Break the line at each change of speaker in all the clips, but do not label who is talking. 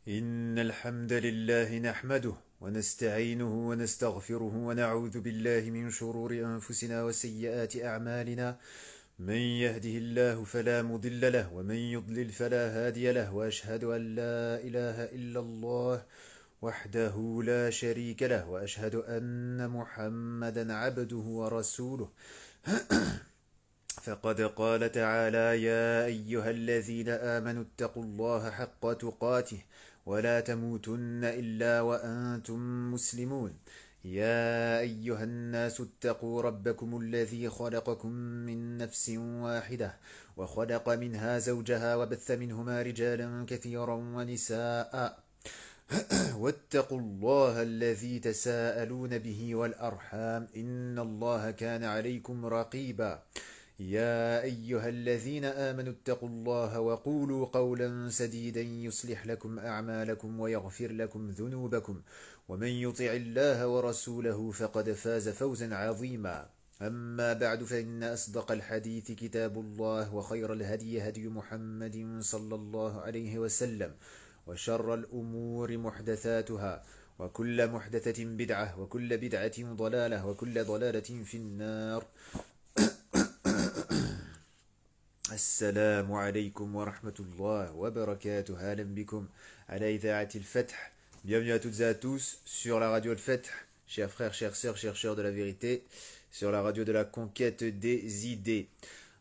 إن الحمد لله نحمده ونستعينه ونستغفره ونعوذ بالله من شرور أنفسنا وسيئات أعمالنا. من يهده الله فلا مضل له ومن يضلل فلا هادي له، وأشهد أن لا إله إلا الله وحده لا شريك له، وأشهد أن محمدا عبده ورسوله. فقد قال تعالى: يا أيها الذين آمنوا اتقوا الله حق تقاته ولا تموتن إلا وأنتم مسلمون. يا أيها الناس اتقوا ربكم الذي خلقكم من نفس واحدة وخلق منها زوجها وبث منهما رجالا كثيرا ونساء. واتقوا الله الذي تساءلون به والأرحام إن الله كان عليكم رقيبا. يا أيها الذين آمنوا اتقوا الله وقولوا قولا سديدا يصلح لكم أعمالكم ويغفر لكم ذنوبكم، ومن يطع الله ورسوله فقد فاز فوزا عظيما. أما بعد، فإن أصدق الحديث كتاب الله، وخير الهدي هدي محمد صلى الله عليه وسلم، وشر الأمور محدثاتها، وكل محدثة بدعة، وكل بدعة ضلالة، وكل ضلالة في النار. السلام عليكم ورحمة الله وبركاته. أهلا بكم على إذاعة الفتح. Bienvenue à toutes et à tous sur la radio Al-Fath, chers frères, chères sœurs, chercheurs de la vérité, sur la radio de la conquête des idées.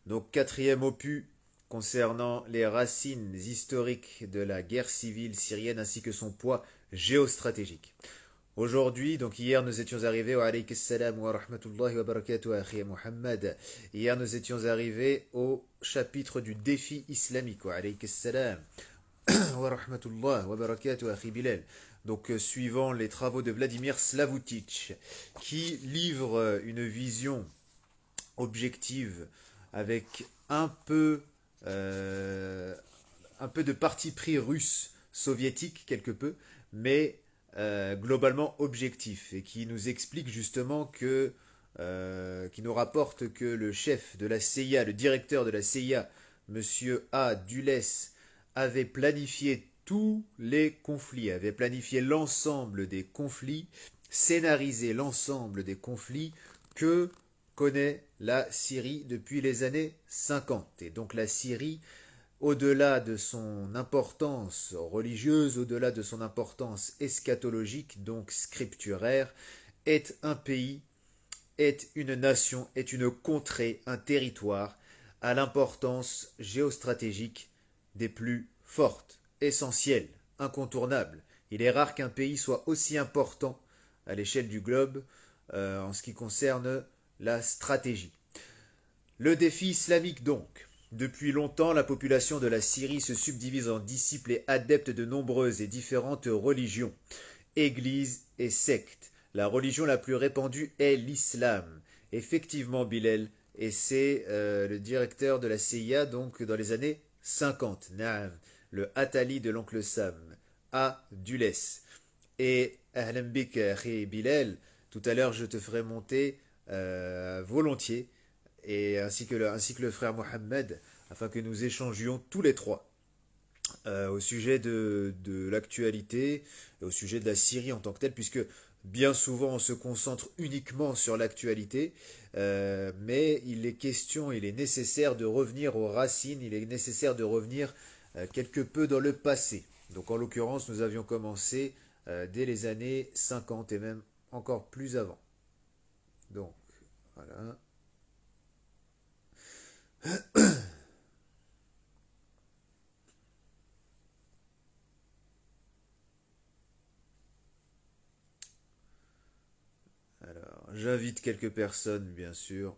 Donc, quatrième opus concernant les racines historiques de la guerre civile syrienne ainsi que son poids géostratégique. Aujourd'hui, donc hier nous étions arrivés, wa alayhi salam wa rahmatullahi wa barakatuh, akhi Muhammad. Hier nous étions arrivés au chapitre du défi islamique, wa alayhi salam wa rahmatullahi wa barakatuh, akhi Bilal. Donc suivant les travaux de Vladimir Slavoutic, qui livre une vision objective avec un peu de parti pris russe, soviétique quelque peu, mais globalement objectif, et qui nous explique justement qui nous rapporte que le chef de la CIA, le directeur de la CIA, Monsieur A. Dulles, avait planifié tous les conflits, avait planifié l'ensemble des conflits, scénarisé l'ensemble des conflits que connaît la Syrie depuis les années 50. Et donc la Syrie, au-delà de son importance religieuse, au-delà de son importance eschatologique, donc scripturaire, est un pays, est une nation, est une contrée, un territoire à l'importance géostratégique des plus fortes, essentielles, incontournables. Il est rare qu'un pays soit aussi important à l'échelle du globe en ce qui concerne la stratégie. Le défi islamique donc. Depuis longtemps, la population de la Syrie se subdivise en disciples et adeptes de nombreuses et différentes religions, églises et sectes. La religion la plus répandue est l'islam. Effectivement, Bilal, et c'est le directeur de la CIA donc dans les années 50, Naam, le Atali de l'oncle Sam, A. Dulles. Et Ahlan bik, akhi Bilal, tout à l'heure je te ferai monter volontiers, et ainsi que le frère Mohammed, afin que nous échangions tous les trois au sujet de l'actualité, au sujet de la Syrie en tant que telle, puisque bien souvent on se concentre uniquement sur l'actualité, mais il est question, il est nécessaire de revenir aux racines, il est nécessaire de revenir quelque peu dans le passé. Donc en l'occurrence, nous avions commencé dès les années 50 et même encore plus avant. Donc, voilà. Alors, j'invite quelques personnes, bien sûr.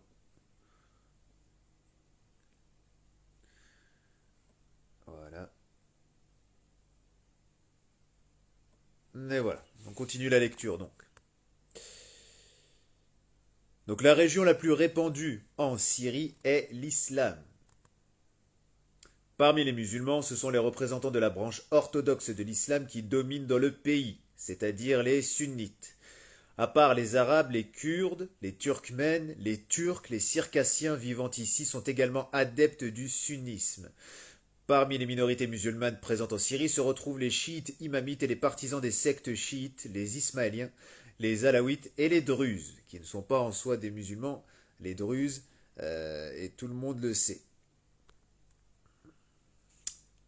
Voilà. Et voilà. On continue la lecture, donc. Donc, la région la plus répandue en Syrie est l'islam. Parmi les musulmans, ce sont les représentants de la branche orthodoxe de l'islam qui dominent dans le pays, c'est-à-dire les sunnites. À part les Arabes, les Kurdes, les Turkmènes, les Turcs, les Circassiens vivant ici sont également adeptes du sunnisme. Parmi les minorités musulmanes présentes en Syrie se retrouvent les chiites imamites et les partisans des sectes chiites, les ismaéliens, les alaouites et les druzes, qui ne sont pas en soi des musulmans, les druzes, et tout le monde le sait.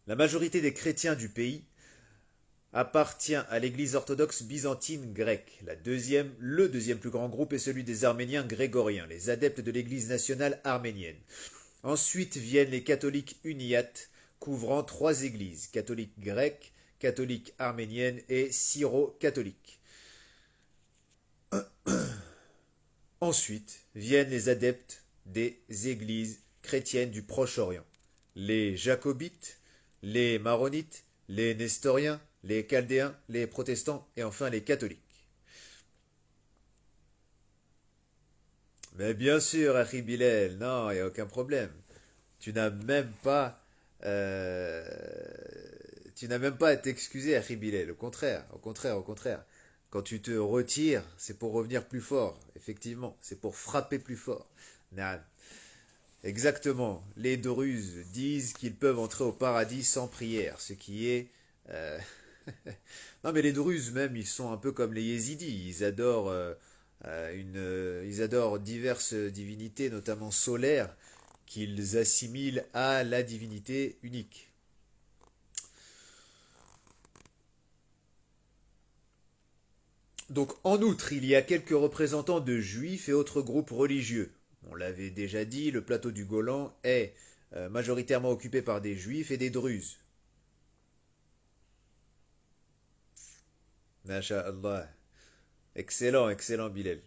La majorité des chrétiens du pays appartient à l'église orthodoxe byzantine grecque. Le deuxième plus grand groupe est celui des Arméniens grégoriens, les adeptes de l'église nationale arménienne. Ensuite viennent les catholiques uniates, couvrant trois églises, catholique grecque, catholique arménienne et syro-catholique. Ensuite viennent les adeptes des églises chrétiennes du Proche-Orient, les jacobites, les maronites, les nestoriens, les chaldéens, les protestants et enfin les catholiques. Mais bien sûr, Achim Bilal, non, il n'y a aucun problème. Tu n'as même pas, euh, tu n'as même pas à t'excuser, Achim Bilal. Au contraire, au contraire, au contraire. Quand tu te retires, c'est pour revenir plus fort. Effectivement, c'est pour frapper plus fort. Non, exactement. Les Druzes disent qu'ils peuvent entrer au paradis sans prière, ce qui est euh, non, mais les Druzes même, ils sont un peu comme les Yézidis. Ils adorent diverses divinités, notamment solaires, qu'ils assimilent à la divinité unique. Donc, en outre, il y a quelques représentants de juifs et autres groupes religieux. On l'avait déjà dit, le plateau du Golan est majoritairement occupé par des juifs et des druzes. Masha'Allah. Excellent, excellent, Bilal.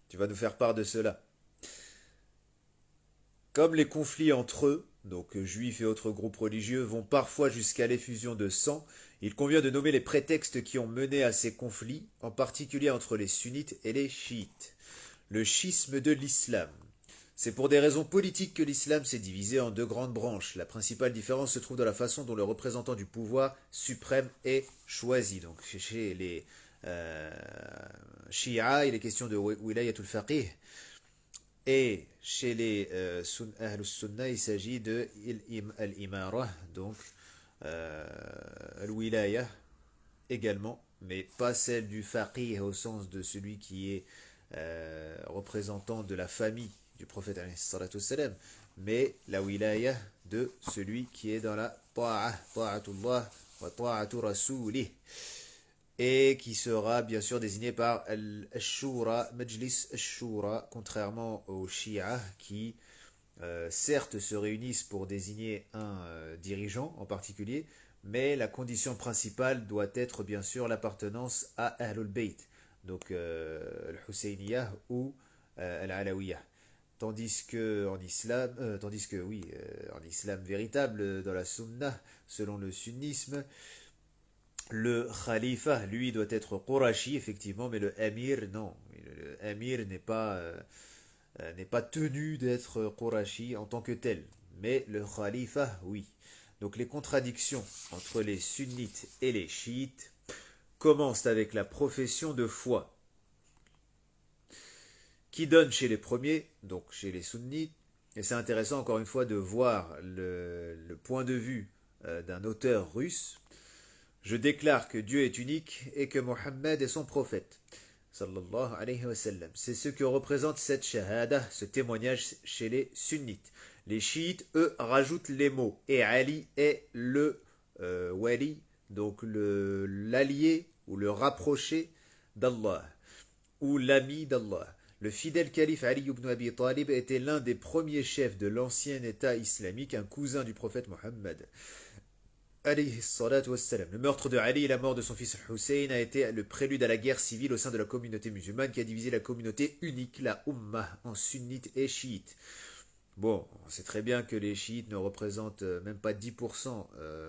Tu vas nous faire part de cela. Comme les conflits entre eux, donc juifs et autres groupes religieux, vont parfois jusqu'à l'effusion de sang, il convient de nommer les prétextes qui ont mené à ces conflits, en particulier entre les sunnites et les chiites. Le schisme de l'islam. C'est pour des raisons politiques que l'islam s'est divisé en deux grandes branches. La principale différence se trouve dans la façon dont le représentant du pouvoir suprême est choisi. Donc chez les euh, Shia, il est question de wilayatul faqih. Et chez les Ahlus Sunnah, il s'agit de al-Imara, donc al-Wilaya également, mais pas celle du faqih au sens de celui qui est représentant de la famille du prophète salam, mais la wilaya de celui qui est dans la ta'atullah wa ta'atu rasoulih, et qui sera bien sûr désigné par al-Shura, Majlis al-Shura, contrairement aux Shia qui certes se réunissent pour désigner un dirigeant en particulier, mais la condition principale doit être bien sûr l'appartenance à Ahlul Bayt, donc al-Husseyniyah ou al-Alawiyah. Tandis que oui, en islam véritable, dans la sunna, selon le sunnisme, le khalifa, lui, doit être Qurashi, effectivement, mais le amir, non. Le amir n'est pas tenu d'être Qurashi en tant que tel. Mais le khalifa, oui. Donc les contradictions entre les sunnites et les chiites commencent avec la profession de foi, qui donne chez les premiers, donc chez les sunnites, et c'est intéressant encore une fois de voir le point de vue d'un auteur russe. Je déclare que Dieu est unique et que Mohammed est son prophète. Sallallahu alayhi wa sallam. C'est ce que représente cette shahada, ce témoignage chez les sunnites. Les chiites, eux, rajoutent les mots. Et Ali est le wali, donc l'allié ou le rapproché d'Allah, ou l'ami d'Allah. Le fidèle calife Ali ibn Abi Talib était l'un des premiers chefs de l'ancien État islamique, un cousin du prophète Mohammed. Le meurtre de Ali et la mort de son fils Hussein a été le prélude à la guerre civile au sein de la communauté musulmane qui a divisé la communauté unique, la Ummah, en sunnites et chiites. Bon, on sait très bien que les chiites ne représentent même pas 10%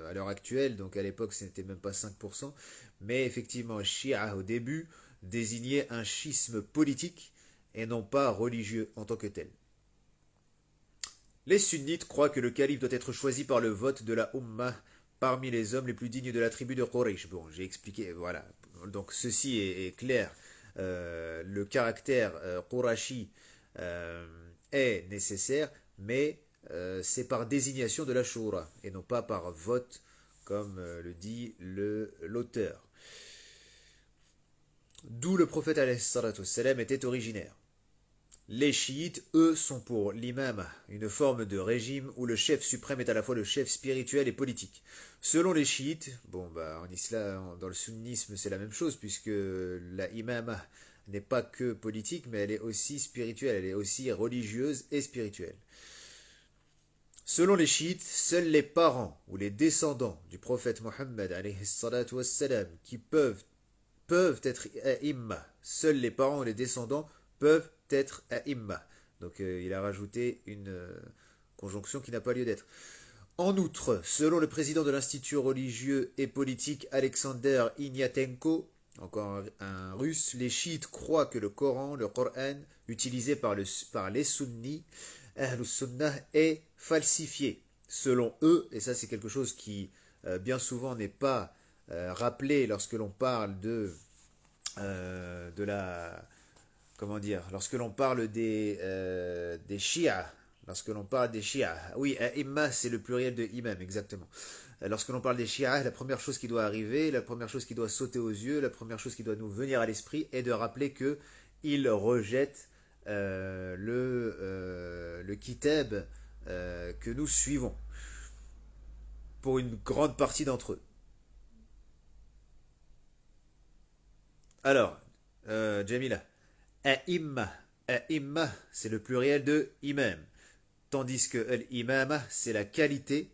à l'heure actuelle, donc à l'époque ce n'était même pas 5%, mais effectivement, Shia au début désignait un schisme politique et non pas religieux en tant que tel. Les sunnites croient que le calife doit être choisi par le vote de la Ummah parmi les hommes les plus dignes de la tribu de Quraysh. Bon, j'ai expliqué, voilà. Donc ceci est clair. Le caractère Qurashi est nécessaire, mais c'est par désignation de la shura et non pas par vote comme le dit l'auteur. D'où le prophète alayhi salatu wassalam était originaire. Les chiites, eux, sont pour l'imam, une forme de régime où le chef suprême est à la fois le chef spirituel et politique. Selon les chiites, en islam, dans le sunnisme, c'est la même chose, puisque la imama n'est pas que politique, mais elle est aussi spirituelle, elle est aussi religieuse et spirituelle. Selon les chiites, seuls les parents ou les descendants du prophète Mohammed alayhi salatu wassalam qui peuvent être a'imma. Seuls les parents ou les descendants peuvent être a'imma. Donc il a rajouté une conjonction qui n'a pas lieu d'être. En outre, selon le président de l'Institut religieux et politique Alexander Ignatenko, encore un russe, les chiites croient que le Coran, utilisé par les sunnis, Ahlus Sunnah, est falsifié. Selon eux, et ça c'est quelque chose qui bien souvent n'est pas rappelé lorsque l'on parle de la comment dire, lorsque l'on parle des chiites, lorsque l'on parle des chiites, oui, imma c'est le pluriel de imam, exactement. Lorsque l'on parle des chiites, la première chose qui doit arriver, la première chose qui doit sauter aux yeux, la première chose qui doit nous venir à l'esprit est de rappeler que ils rejettent le kitab que nous suivons, pour une grande partie d'entre eux. Alors, Jamila, a'imma, a'imma, c'est le pluriel de imam, tandis que l'imama, c'est la qualité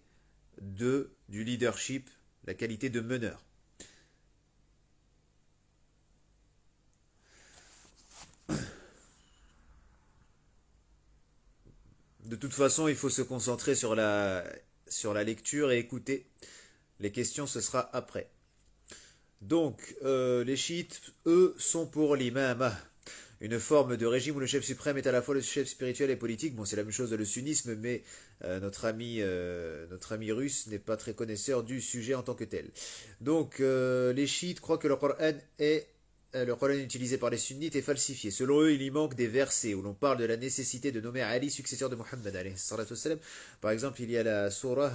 du leadership, la qualité de meneur. De toute façon, il faut se concentrer sur la lecture et écouter. Les questions, ce sera après. Donc, les chiites, eux, sont pour l'imama, une forme de régime où le chef suprême est à la fois le chef spirituel et politique. Bon, c'est la même chose dans le sunnisme, mais notre ami russe n'est pas très connaisseur du sujet en tant que tel. Donc, les chiites croient que le Coran utilisé par les sunnites est falsifié. Selon eux, il y manque des versets où l'on parle de la nécessité de nommer Ali successeur de Mohammed alayhi salatu wassalam. Par exemple, il y a la surah,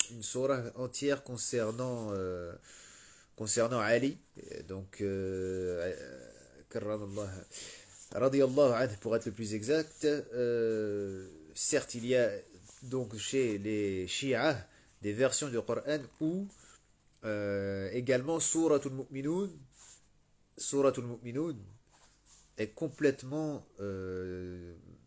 une surah entière concernant Ali. Donc, radiyallahu anhu pour être le plus exact. Certes, il y a donc chez les Shia des versions du Coran où également Suratul Mu'minun est complètement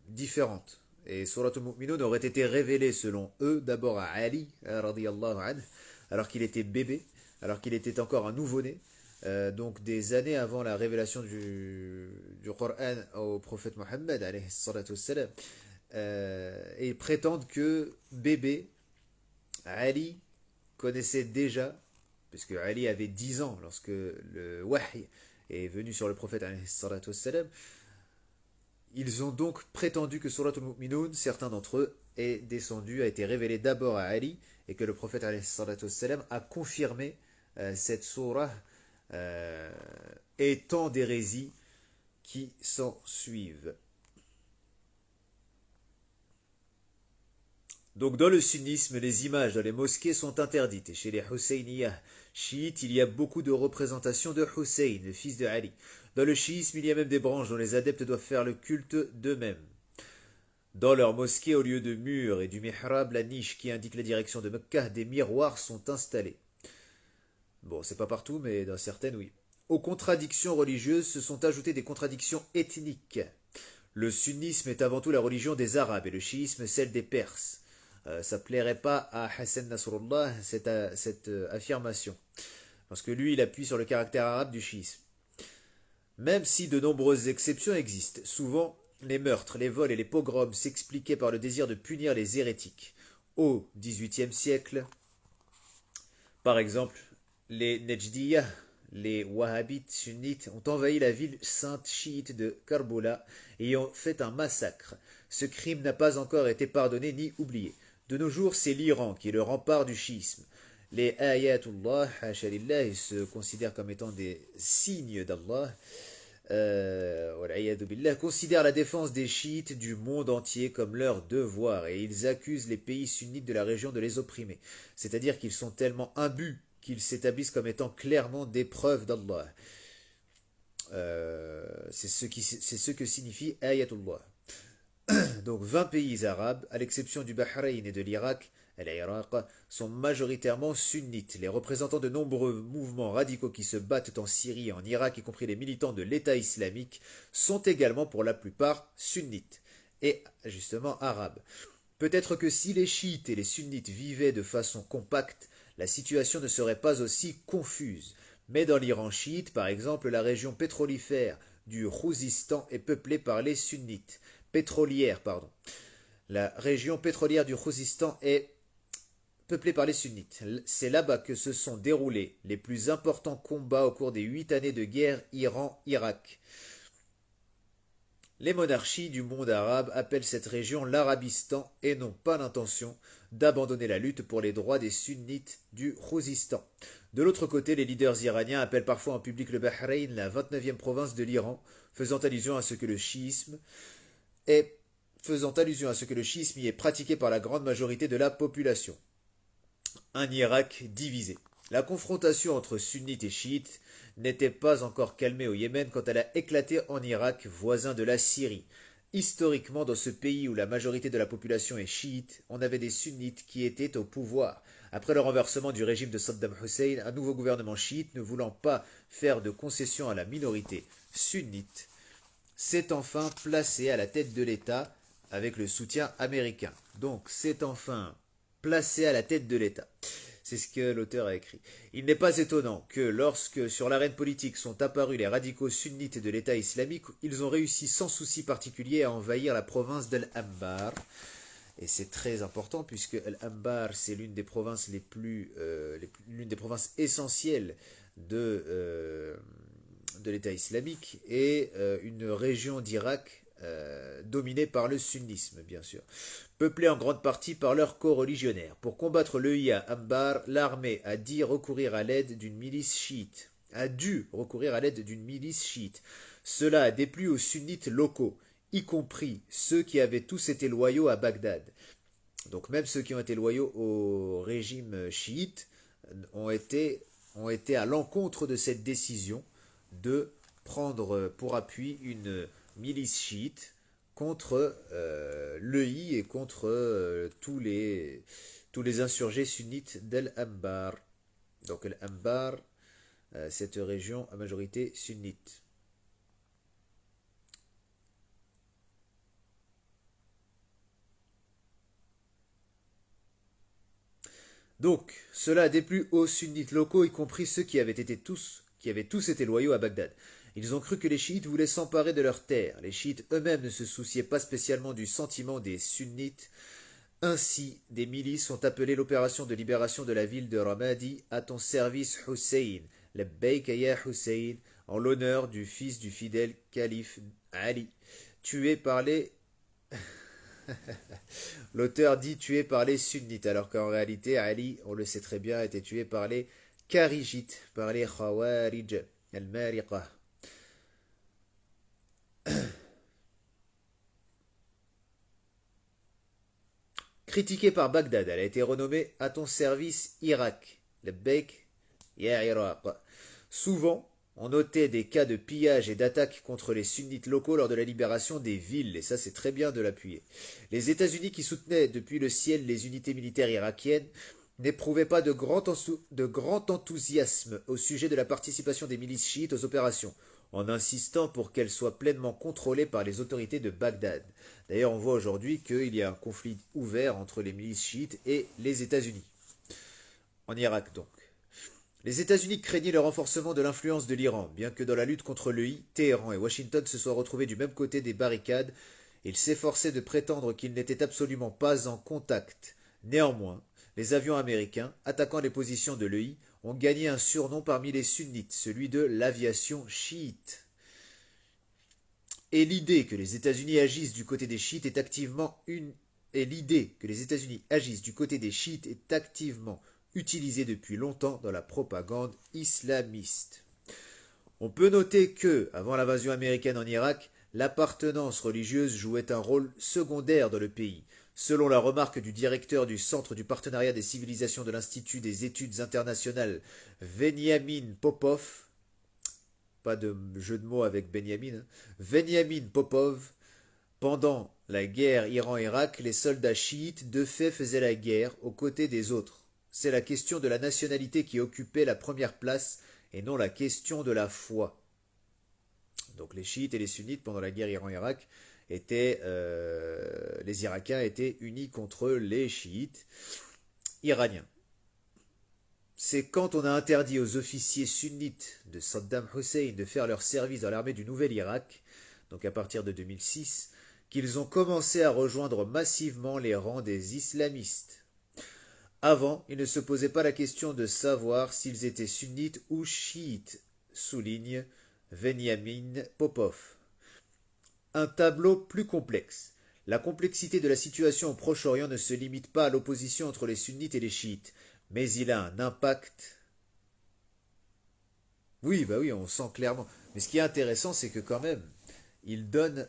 différente. Et Suratul Mu'minun aurait été révélée selon eux d'abord à Ali radiyallahu anhu, alors qu'il était bébé, alors qu'il était encore un nouveau-né. Donc des années avant la révélation du Coran au prophète Mohammed alayhi salatu wassalam, et ils prétendent que bébé Ali connaissait déjà, puisque Ali avait 10 ans lorsque le wahy est venu sur le prophète alayhi salatu wassalam. Ils ont donc prétendu que Suratul Mu'minun, certains d'entre eux, a été révélé d'abord à Ali, et que le prophète alayhi salatu wassalam a confirmé cette surah et tant d'hérésies qui s'en suivent. Donc dans le sunnisme, les images dans les mosquées sont interdites. Et chez les Husseyniyah chiites, il y a beaucoup de représentations de Hussein, le fils de Ali. Dans le chiisme, il y a même des branches dont les adeptes doivent faire le culte d'eux-mêmes. Dans leur mosquée, au lieu de murs et du mihrab, la niche qui indique la direction de Mecca, des miroirs sont installés. Bon, c'est pas partout, mais dans certaines, oui. Aux contradictions religieuses se sont ajoutées des contradictions ethniques. Le sunnisme est avant tout la religion des Arabes et le chiisme celle des Perses. Ça plairait pas à Hassan Nasrullah cette affirmation, parce que lui il appuie sur le caractère arabe du chiisme. Même si de nombreuses exceptions existent, souvent les meurtres, les vols et les pogroms s'expliquaient par le désir de punir les hérétiques. Au XVIIIe siècle, par exemple, les Nejdiyah, les Wahhabites sunnites, ont envahi la ville sainte chiite de Karbala et y ont fait un massacre. Ce crime n'a pas encore été pardonné ni oublié. De nos jours, c'est l'Iran qui est le rempart du chiisme. Les ayatullah, hashalillah, ils se considèrent comme étant des signes d'Allah. voilà, Iyadou billah, considèrent la défense des chiites du monde entier comme leur devoir et ils accusent les pays sunnites de la région de les opprimer. C'est-à-dire qu'ils sont tellement imbus qu'ils s'établissent comme étant clairement des preuves d'Allah. C'est ce que signifie Ayatullah. Donc 20 pays arabes, à l'exception du Bahreïn et de l'Irak, l'Irak, sont majoritairement sunnites. Les représentants de nombreux mouvements radicaux qui se battent en Syrie et en Irak, y compris les militants de l'État islamique, sont également pour la plupart sunnites et justement arabes. Peut-être que si les chiites et les sunnites vivaient de façon compacte, la situation ne serait pas aussi confuse. Mais dans l'Iran chiite, par exemple, la région pétrolifère du Khouzistan est peuplée par les sunnites. Pétrolière, pardon. La région pétrolière du Khouzistan est peuplée par les sunnites. C'est là-bas que se sont déroulés les plus importants combats au cours des 8 années de guerre Iran-Irak. Les monarchies du monde arabe appellent cette région l'Arabistan et n'ont pas l'intention d'abandonner la lutte pour les droits des sunnites du Khouzistan. De l'autre côté, les leaders iraniens appellent parfois en public le Bahreïn la 29e province de l'Iran, faisant allusion à ce que le chiisme y est pratiqué par la grande majorité de la population. Un Irak divisé. La confrontation entre sunnites et chiites n'était pas encore calmée au Yémen quand elle a éclaté en Irak, voisin de la Syrie. Historiquement, dans ce pays où la majorité de la population est chiite, on avait des sunnites qui étaient au pouvoir. Après le renversement du régime de Saddam Hussein, un nouveau gouvernement chiite, ne voulant pas faire de concessions à la minorité sunnite, s'est enfin placé à la tête de l'État avec le soutien américain. Donc, c'est enfin placé à la tête de l'État. C'est ce que l'auteur a écrit. Il n'est pas étonnant que lorsque sur l'arène politique sont apparus les radicaux sunnites de l'État islamique, ils ont réussi sans souci particulier à envahir la province d'Al-Anbar. Et c'est très important puisque Al-Anbar, c'est l'une des provinces l'une des provinces essentielles de l'État islamique et une région d'Irak dominée par le sunnisme, bien sûr, peuplée en grande partie par leurs co-religionnaires. Pour combattre le IA Ambar, l'armée a dû recourir à l'aide d'une milice chiite. Cela a déplu aux sunnites locaux, y compris ceux qui avaient tous été loyaux à Bagdad. Donc même ceux qui ont été loyaux au régime chiite ont été à l'encontre de cette décision de prendre pour appui une milice chiite contre l'EI et contre tous les insurgés sunnites d'Al-Anbar. Donc Al-Anbar, cette région à majorité sunnite. Donc, cela a déplu aux sunnites locaux, y compris ceux qui avaient tous été loyaux à Bagdad. Ils ont cru que les chiites voulaient s'emparer de leurs terres. Les chiites eux-mêmes ne se souciaient pas spécialement du sentiment des sunnites. Ainsi, des milices ont appelé l'opération de libération de la ville de Ramadi à ton service Hussein, Labbaik ya Hussein, en l'honneur du fils du fidèle calife Ali, tué par les L'auteur dit tué par les sunnites, alors qu'en réalité, Ali, on le sait très bien, a été tué par les kharijites, par les khawarij, al-mariqa. Critiquée par Bagdad, elle a été renommée à ton service Irak, le Beik ya Iraq. Souvent, on notait des cas de pillage et d'attaque contre les sunnites locaux lors de la libération des villes, et ça c'est très bien de l'appuyer. Les États-Unis qui soutenaient depuis le ciel les unités militaires irakiennes n'éprouvaient pas de grand enthousiasme au sujet de la participation des milices chiites aux opérations, en insistant pour qu'elles soient pleinement contrôlées par les autorités de Bagdad. D'ailleurs, on voit aujourd'hui qu'il y a un conflit ouvert entre les milices chiites et les États-Unis. En Irak donc. Les États-Unis craignaient le renforcement de l'influence de l'Iran, bien que dans la lutte contre l'EI, Téhéran et Washington se soient retrouvés du même côté des barricades, ils s'efforçaient de prétendre qu'ils n'étaient absolument pas en contact. Néanmoins, les avions américains, attaquant les positions de l'EI, ont gagné un surnom parmi les sunnites, celui de l'aviation chiite. Et l'idée que les États-Unis agissent du côté des chiites est activement utilisée depuis longtemps dans la propagande islamiste. On peut noter que, avant l'invasion américaine en Irak, l'appartenance religieuse jouait un rôle secondaire dans le pays. Selon la remarque du directeur du Centre du partenariat des civilisations de l'Institut des études internationales, Veniamin Popov, pas de jeu de mots avec Benjamin, Veniamin Popov, pendant la guerre Iran-Irak, les soldats chiites de fait faisaient la guerre aux côtés des autres. C'est la question de la nationalité qui occupait la première place et non la question de la foi. Donc les chiites et les sunnites pendant la guerre Iran-Irak les Irakiens étaient unis contre les chiites iraniens. C'est quand on a interdit aux officiers sunnites de Saddam Hussein de faire leur service dans l'armée du Nouvel Irak, donc à partir de 2006, qu'ils ont commencé à rejoindre massivement les rangs des islamistes. Avant, il ne se posait pas la question de savoir s'ils étaient sunnites ou chiites, souligne Veniamin Popov. Un tableau plus complexe. La complexité de la situation au Proche-Orient ne se limite pas à l'opposition entre les sunnites et les chiites, mais il a un impact. Oui, bah oui, on sent clairement. Mais ce qui est intéressant, c'est que quand même, il donne,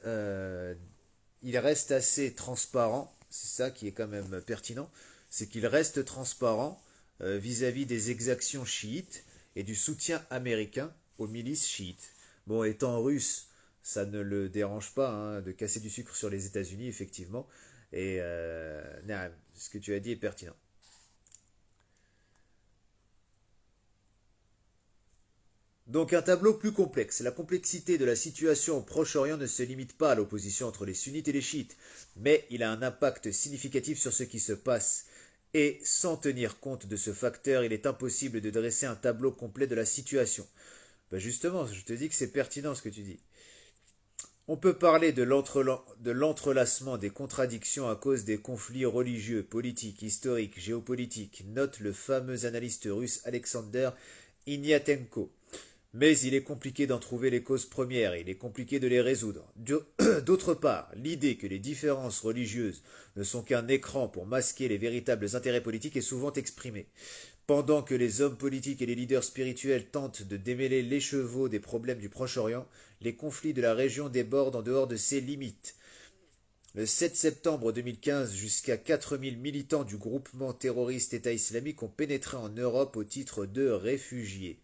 il reste assez transparent. C'est ça qui est quand même pertinent, c'est qu'il reste transparent vis-à-vis des exactions chiites et du soutien américain aux milices chiites. Bon, étant russe, ça ne le dérange pas hein, de casser du sucre sur les États-Unis, effectivement. Et ce que tu as dit est pertinent. Donc un tableau plus complexe. La complexité de la situation au Proche-Orient ne se limite pas à l'opposition entre les sunnites et les chiites, mais il a un impact significatif sur ce qui se passe. Et sans tenir compte de ce facteur, il est impossible de dresser un tableau complet de la situation. Ben justement, je te dis que c'est pertinent ce que tu dis. On peut parler de l'entrelacement des contradictions à cause des conflits religieux, politiques, historiques, géopolitiques, note le fameux analyste russe Alexander Ignatenko. Mais il est compliqué d'en trouver les causes premières et il est compliqué de les résoudre. D'autre part, l'idée que les différences religieuses ne sont qu'un écran pour masquer les véritables intérêts politiques est souvent exprimée. Pendant que les hommes politiques et les leaders spirituels tentent de démêler l'écheveau des problèmes du Proche-Orient, les conflits de la région débordent en dehors de ses limites. Le 7 septembre 2015, jusqu'à 4000 militants du groupement terroriste État islamique ont pénétré en Europe au titre de réfugiés.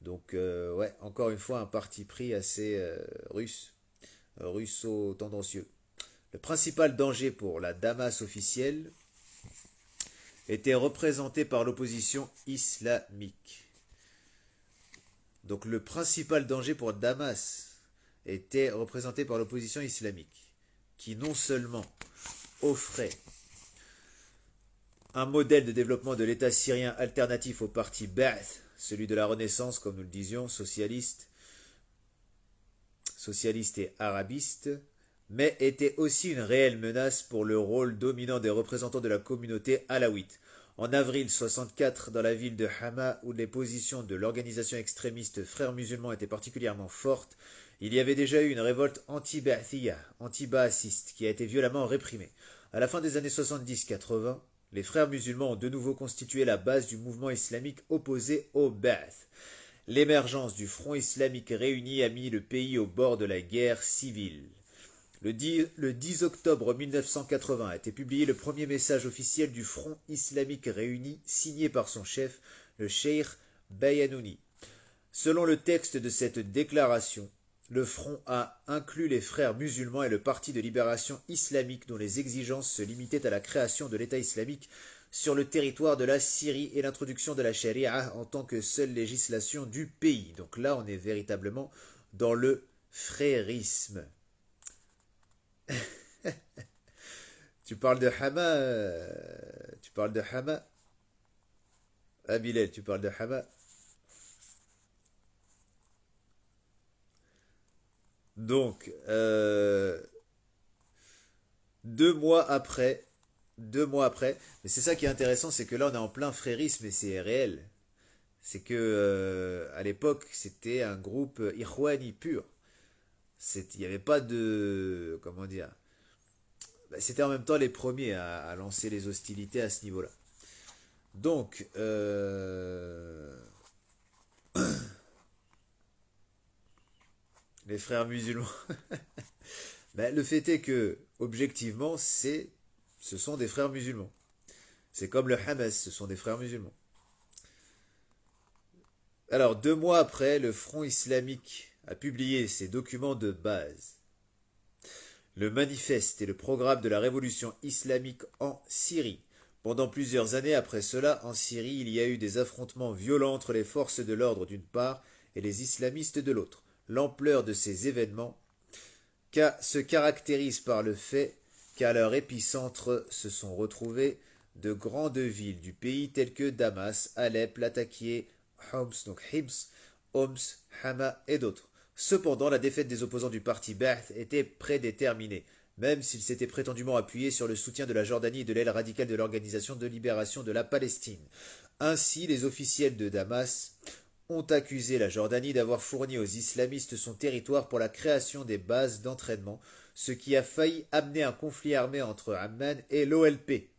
Donc, ouais, encore une fois, un parti pris assez russe, russo-tendancieux. Le principal danger pour la Damas officielle était représenté par l'opposition islamique. Donc, le principal danger pour Damas était représenté par l'opposition islamique, qui non seulement offrait un modèle de développement de l'État syrien alternatif au parti Ba'ath, celui de la Renaissance, comme nous le disions, socialiste et arabiste, mais était aussi une réelle menace pour le rôle dominant des représentants de la communauté alaouite. En avril 64, dans la ville de Hama, où les positions de l'organisation extrémiste Frères musulmans étaient particulièrement fortes, il y avait déjà eu une révolte anti-ba'athiste, qui a été violemment réprimée. À la fin des années 70-80, les Frères musulmans ont de nouveau constitué la base du mouvement islamique opposé au Ba'ath. L'émergence du Front islamique réuni a mis le pays au bord de la guerre civile. Le 10 octobre 1980 a été publié le premier message officiel du Front islamique réuni, signé par son chef, le cheikh Bayanouni. Selon le texte de cette déclaration, le Front a inclus les Frères musulmans et le Parti de libération islamique dont les exigences se limitaient à la création de l'État islamique sur le territoire de la Syrie et l'introduction de la charia en tant que seule législation du pays. Donc là, on est véritablement dans le frérisme. Tu parles de Hama, tu parles de Hama. Ah Bilal, tu parles de Hama. Donc, 2 mois après, 2 mois après, mais c'est ça qui est intéressant, c'est que là on est en plein frérisme et c'est réel. C'est que à l'époque c'était un groupe Irwani pur. Il n'y avait pas de, comment dire, bah, c'était en même temps les premiers à lancer les hostilités à ce niveau-là. Donc, Les frères musulmans. Ben, le fait est que, objectivement, ce sont des frères musulmans. C'est comme le Hamas, ce sont des frères musulmans. Alors, 2 mois après, le Front islamique a publié ses documents de base. Le manifeste et le programme de la révolution islamique en Syrie. Pendant plusieurs années après cela, en Syrie, il y a eu des affrontements violents entre les forces de l'ordre d'une part et les islamistes de l'autre. L'ampleur de ces événements se caractérise par le fait qu'à leur épicentre se sont retrouvées de grandes villes du pays telles que Damas, Alep, Latakia, Homs, Hama et d'autres. Cependant, la défaite des opposants du parti Ba'ath était prédéterminée, même s'il s'était prétendument appuyé sur le soutien de la Jordanie et de l'aile radicale de l'Organisation de libération de la Palestine. Ainsi, les officiels de Damas ont accusé la Jordanie d'avoir fourni aux islamistes son territoire pour la création des bases d'entraînement, ce qui a failli amener un conflit armé entre Amman et l'OLP.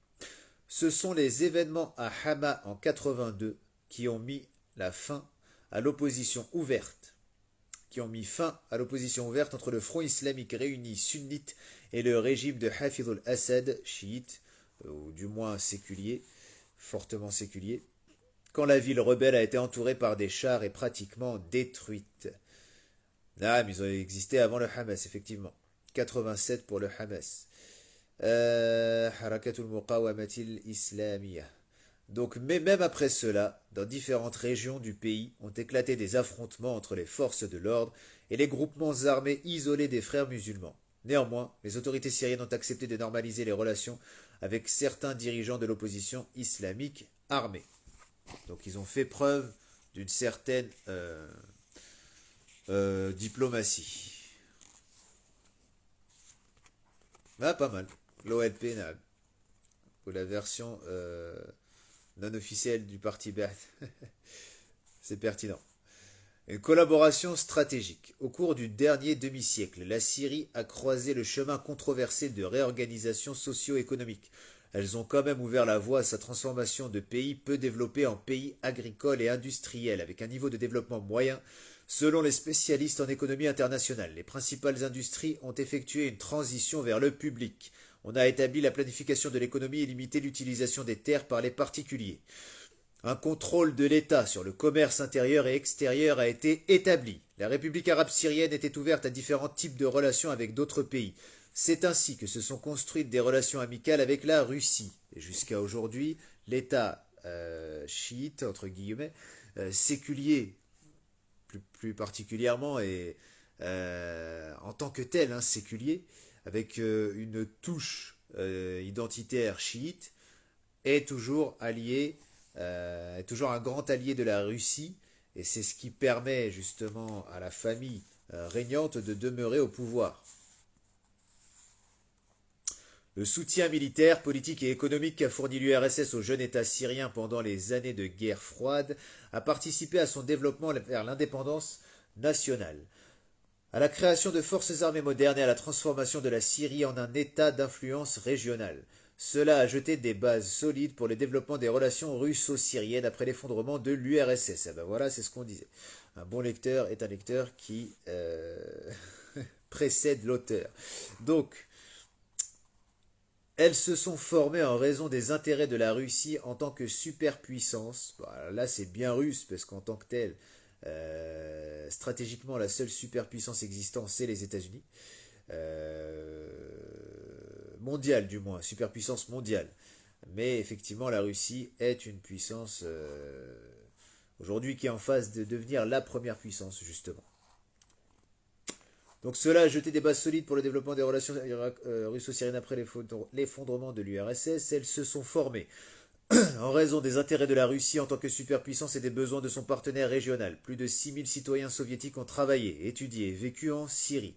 Ce sont les événements à Hama en 82 qui ont mis la fin à l'opposition ouverte entre le Front islamique réuni sunnite et le régime de Hafid al-Assad, chiite, ou du moins séculier, fortement séculier, quand la ville rebelle a été entourée par des chars et pratiquement détruite. Ah, mais ils ont existé avant le Hamas, effectivement. 87 pour le Hamas. Harakatul Muqawamatil Islamiyah. Donc, mais même après cela, dans différentes régions du pays ont éclaté des affrontements entre les forces de l'ordre et les groupements armés isolés des frères musulmans. Néanmoins, les autorités syriennes ont accepté de normaliser les relations avec certains dirigeants de l'opposition islamique armée. Donc ils ont fait preuve d'une certaine diplomatie. Ah, pas mal. L'OLP, ou la version non officielle du parti Ba'ath. C'est pertinent. Une collaboration stratégique. Au cours du dernier demi-siècle, la Syrie a croisé le chemin controversé de réorganisation socio-économique. Elles ont quand même ouvert la voie à sa transformation de pays peu développé en pays agricole et industriel, avec un niveau de développement moyen. Selon les spécialistes en économie internationale, les principales industries ont effectué une transition vers le public. On a établi la planification de l'économie et limité l'utilisation des terres par les particuliers. Un contrôle de l'État sur le commerce intérieur et extérieur a été établi. La République arabe syrienne était ouverte à différents types de relations avec d'autres pays. C'est ainsi que se sont construites des relations amicales avec la Russie. Et jusqu'à aujourd'hui, l'État chiite, entre guillemets, séculier plus particulièrement, et en tant que tel, hein, séculier, avec une touche identitaire chiite, est toujours allié, est toujours un grand allié de la Russie, et c'est ce qui permet justement à la famille régnante de demeurer au pouvoir. Le soutien militaire, politique et économique qu'a fourni l'URSS au jeune État syrien pendant les années de guerre froide a participé à son développement vers l'indépendance nationale, à la création de forces armées modernes et à la transformation de la Syrie en un État d'influence régionale. Cela a jeté des bases solides pour le développement des relations russo-syriennes après l'effondrement de l'URSS. Ah ben voilà, c'est ce qu'on disait. Un bon lecteur est un lecteur qui précède l'auteur. Donc, elles se sont formées en raison des intérêts de la Russie en tant que superpuissance. Bon, là, c'est bien russe, parce qu'en tant que telle, stratégiquement, la seule superpuissance existante, c'est les États-Unis. Mondiale, du moins, superpuissance mondiale. Mais effectivement, la Russie est une puissance aujourd'hui qui est en phase de devenir la première puissance, justement. Donc cela a jeté des bases solides pour le développement des relations russo-syriennes après l'effondrement de l'URSS. Elles se sont formées en raison des intérêts de la Russie en tant que superpuissance et des besoins de son partenaire régional. Plus de 6000 citoyens soviétiques ont travaillé, étudié et vécu en Syrie.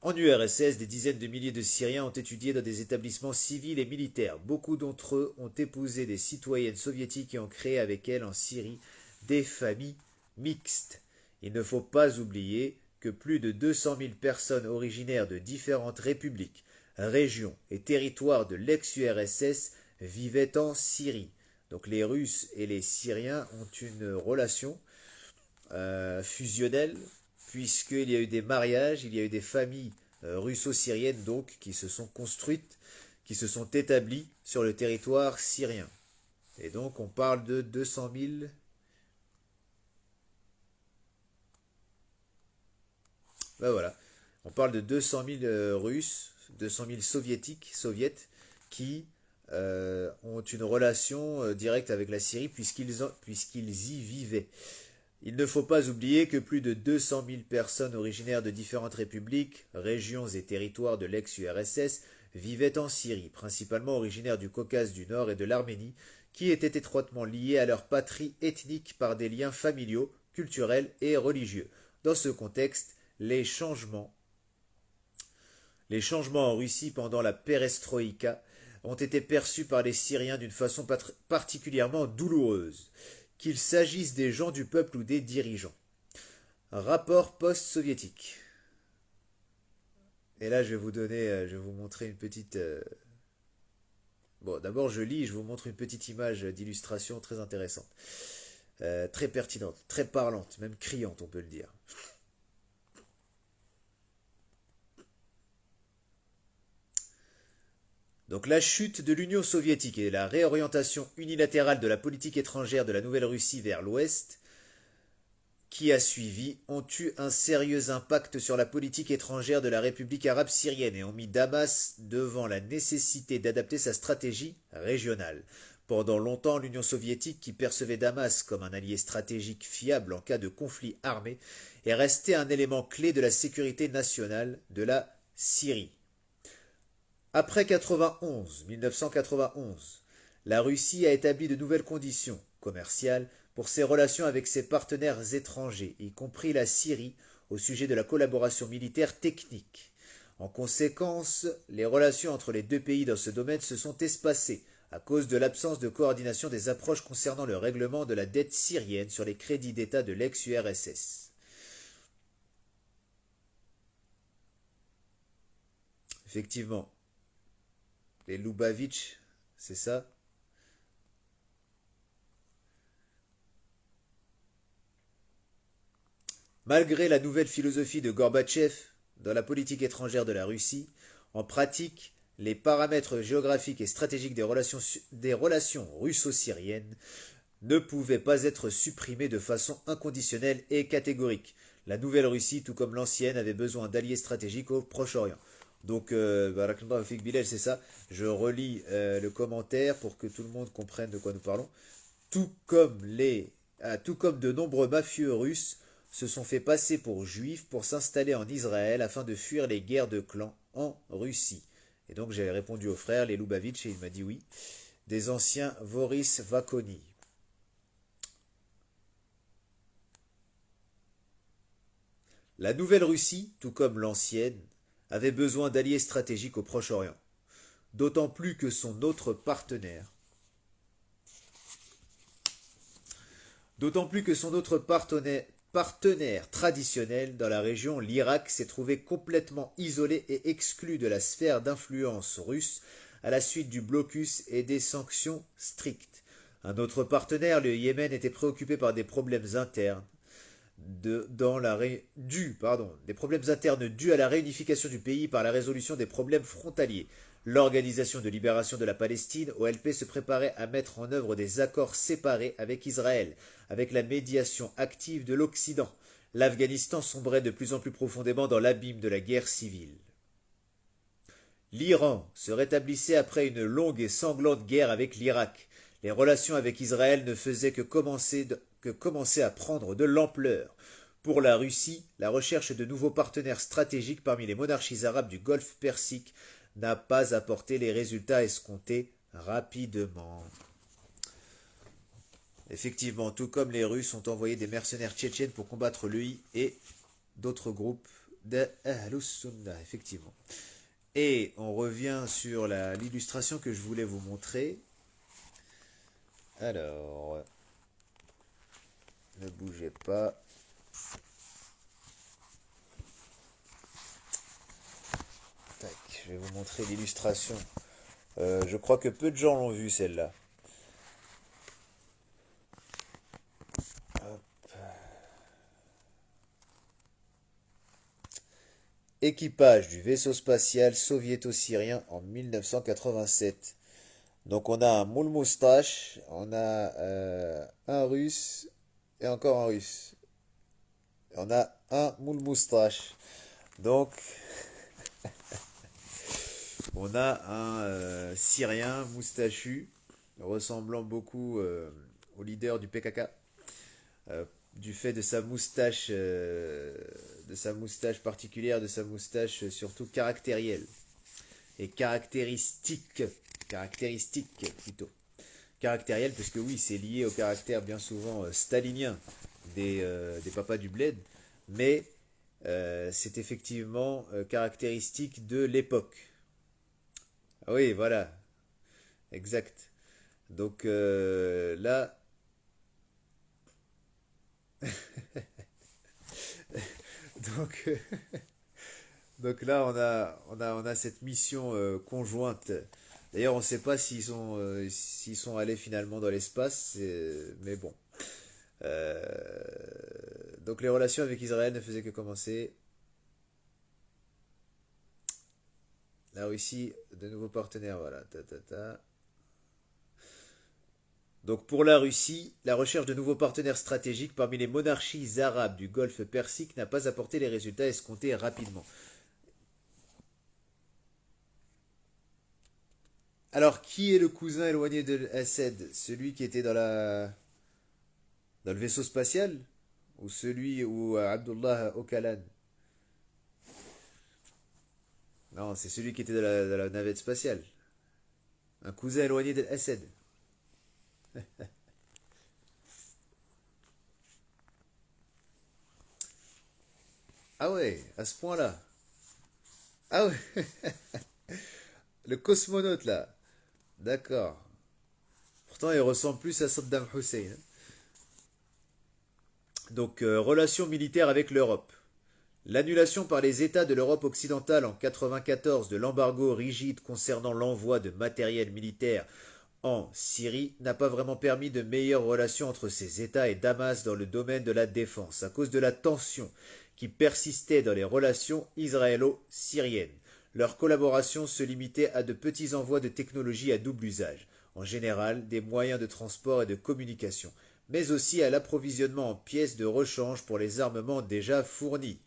En URSS, des dizaines de milliers de Syriens ont étudié dans des établissements civils et militaires. Beaucoup d'entre eux ont épousé des citoyennes soviétiques et ont créé avec elles en Syrie des familles mixtes. Il ne faut pas oublier que plus de 200 000 personnes originaires de différentes républiques, régions et territoires de l'ex-URSS vivaient en Syrie. Donc les Russes et les Syriens ont une relation fusionnelle puisqu'il y a eu des mariages, il y a eu des familles russo-syriennes donc qui se sont construites, qui se sont établies sur le territoire syrien. Et donc on parle de 200 000. Ben voilà, on parle de 200 000 Russes, 200 000 soviètes, qui ont une relation directe avec la Syrie puisqu'ils y vivaient. Il ne faut pas oublier que plus de 200 000 personnes originaires de différentes républiques, régions et territoires de l'ex-URSS vivaient en Syrie, principalement originaires du Caucase du Nord et de l'Arménie, qui étaient étroitement liés à leur patrie ethnique par des liens familiaux, culturels et religieux. Dans ce contexte, les changements en Russie pendant la perestroïka ont été perçus par les Syriens d'une façon particulièrement douloureuse, qu'il s'agisse des gens du peuple ou des dirigeants. Rapport post-soviétique. Et là, je vais vous montrer une petite. Bon, d'abord, je lis, je vous montre une petite image d'illustration très intéressante, très pertinente, très parlante, même criante, on peut le dire. Donc la chute de l'Union soviétique et la réorientation unilatérale de la politique étrangère de la Nouvelle-Russie vers l'Ouest qui a suivi ont eu un sérieux impact sur la politique étrangère de la République arabe syrienne et ont mis Damas devant la nécessité d'adapter sa stratégie régionale. Pendant longtemps, l'Union soviétique, qui percevait Damas comme un allié stratégique fiable en cas de conflit armé, est restée un élément clé de la sécurité nationale de la Syrie. Après 1991, la Russie a établi de nouvelles conditions commerciales pour ses relations avec ses partenaires étrangers, y compris la Syrie, au sujet de la collaboration militaire technique. En conséquence, les relations entre les deux pays dans ce domaine se sont espacées à cause de l'absence de coordination des approches concernant le règlement de la dette syrienne sur les crédits d'État de l'ex-URSS. Effectivement, les Lubavitch, c'est ça? Malgré la nouvelle philosophie de Gorbatchev dans la politique étrangère de la Russie, en pratique, les paramètres géographiques et stratégiques des relations russo-syriennes ne pouvaient pas être supprimés de façon inconditionnelle et catégorique. La nouvelle Russie, tout comme l'ancienne, avait besoin d'alliés stratégiques au Proche-Orient. Donc, Barakallahu Fik Bilal, c'est ça. Je relis le commentaire pour que tout le monde comprenne de quoi nous parlons. Tout comme, tout comme de nombreux mafieux russes se sont fait passer pour juifs pour s'installer en Israël afin de fuir les guerres de clans en Russie. Et donc j'avais répondu au frère, les Lubavitch, et il m'a dit oui. Des anciens Voris Vakoni. La nouvelle Russie, tout comme l'ancienne, avait besoin d'alliés stratégiques au Proche-Orient. D'autant plus que son autre partenaire, partenaire traditionnel dans la région, l'Irak s'est trouvé complètement isolé et exclu de la sphère d'influence russe à la suite du blocus et des sanctions strictes. Un autre partenaire, le Yémen, était préoccupé par des problèmes internes des problèmes internes dus à la réunification du pays par la résolution des problèmes frontaliers. L'Organisation de libération de la Palestine, OLP, se préparait à mettre en œuvre des accords séparés avec Israël, avec la médiation active de l'Occident. L'Afghanistan sombrait de plus en plus profondément dans l'abîme de la guerre civile. L'Iran se rétablissait après une longue et sanglante guerre avec l'Irak. Les relations avec Israël ne faisaient que commencer à prendre de l'ampleur. Pour la Russie, la recherche de nouveaux partenaires stratégiques parmi les monarchies arabes du Golfe Persique n'a pas apporté les résultats escomptés rapidement. Effectivement, tout comme les Russes ont envoyé des mercenaires tchétchènes pour combattre l'UI et d'autres groupes d'Ahlus Sunnah, effectivement. Et on revient sur l'illustration que je voulais vous montrer. Alors, ne bougez pas. Tac, je vais vous montrer l'illustration. Je crois que peu de gens l'ont vue celle-là. Hop. équipage du vaisseau spatial soviéto-syrien en 1987. Donc on a un moule moustache, on a un russe et encore un russe. On a un moule moustache. Donc on a un Syrien moustachu ressemblant beaucoup au leader du PKK, du fait de sa moustache particulière, de sa moustache surtout caractérielle et caractéristique plutôt. Caractérielle, parce que oui, c'est lié au caractère bien souvent stalinien des papas du bled, mais c'est effectivement caractéristique de l'époque. Ah oui, voilà, exact. Donc là, donc, donc là, on a cette mission conjointe. D'ailleurs, on ne sait pas s'ils sont allés finalement dans l'espace, mais bon. Euh, donc les relations avec Israël ne faisaient que commencer. La Russie, de nouveaux partenaires, voilà. Donc pour la Russie, la recherche de nouveaux partenaires stratégiques parmi les monarchies arabes du Golfe Persique n'a pas apporté les résultats escomptés rapidement. Alors qui est le cousin éloigné de Assad? Celui qui était dans le vaisseau spatial? Ou celui où Abdullah Öcalan? Non, c'est celui qui était dans la navette spatiale. Un cousin éloigné d'Assad. Ah ouais, à ce point-là. Ah ouais, le cosmonaute là. D'accord. Pourtant, il ressemble plus à Saddam Hussein, hein. Donc, relations militaires avec l'Europe. L'annulation par les États de l'Europe occidentale en 1994 de l'embargo rigide concernant l'envoi de matériel militaire en Syrie n'a pas vraiment permis de meilleures relations entre ces États et Damas dans le domaine de la défense, à cause de la tension qui persistait dans les relations israélo-syriennes. Leur collaboration se limitait à de petits envois de technologies à double usage, en général des moyens de transport et de communication, mais aussi à l'approvisionnement en pièces de rechange pour les armements déjà fournis.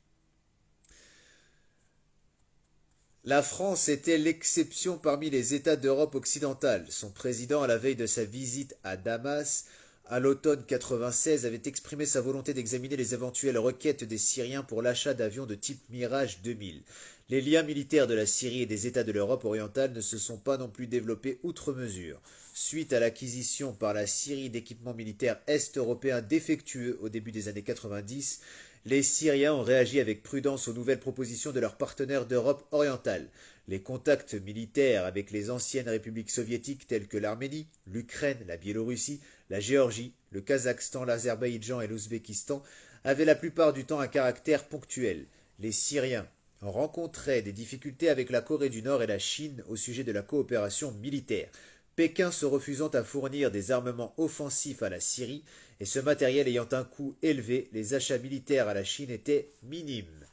La France était l'exception parmi les États d'Europe occidentale. Son président, à la veille de sa visite à Damas, à l'automne 96, avait exprimé sa volonté d'examiner les éventuelles requêtes des Syriens pour l'achat d'avions de type Mirage 2000. Les liens militaires de la Syrie et des États de l'Europe orientale ne se sont pas non plus développés outre mesure. Suite à l'acquisition par la Syrie d'équipements militaires est-européens défectueux au début des années 90, les Syriens ont réagi avec prudence aux nouvelles propositions de leurs partenaires d'Europe orientale. Les contacts militaires avec les anciennes républiques soviétiques telles que l'Arménie, l'Ukraine, la Biélorussie, la Géorgie, le Kazakhstan, l'Azerbaïdjan et l'Ouzbékistan avaient la plupart du temps un caractère ponctuel. Les Syriens rencontraient des difficultés avec la Corée du Nord et la Chine au sujet de la coopération militaire. Pékin se refusant à fournir des armements offensifs à la Syrie, et ce matériel ayant un coût élevé, les achats militaires à la Chine étaient minimes.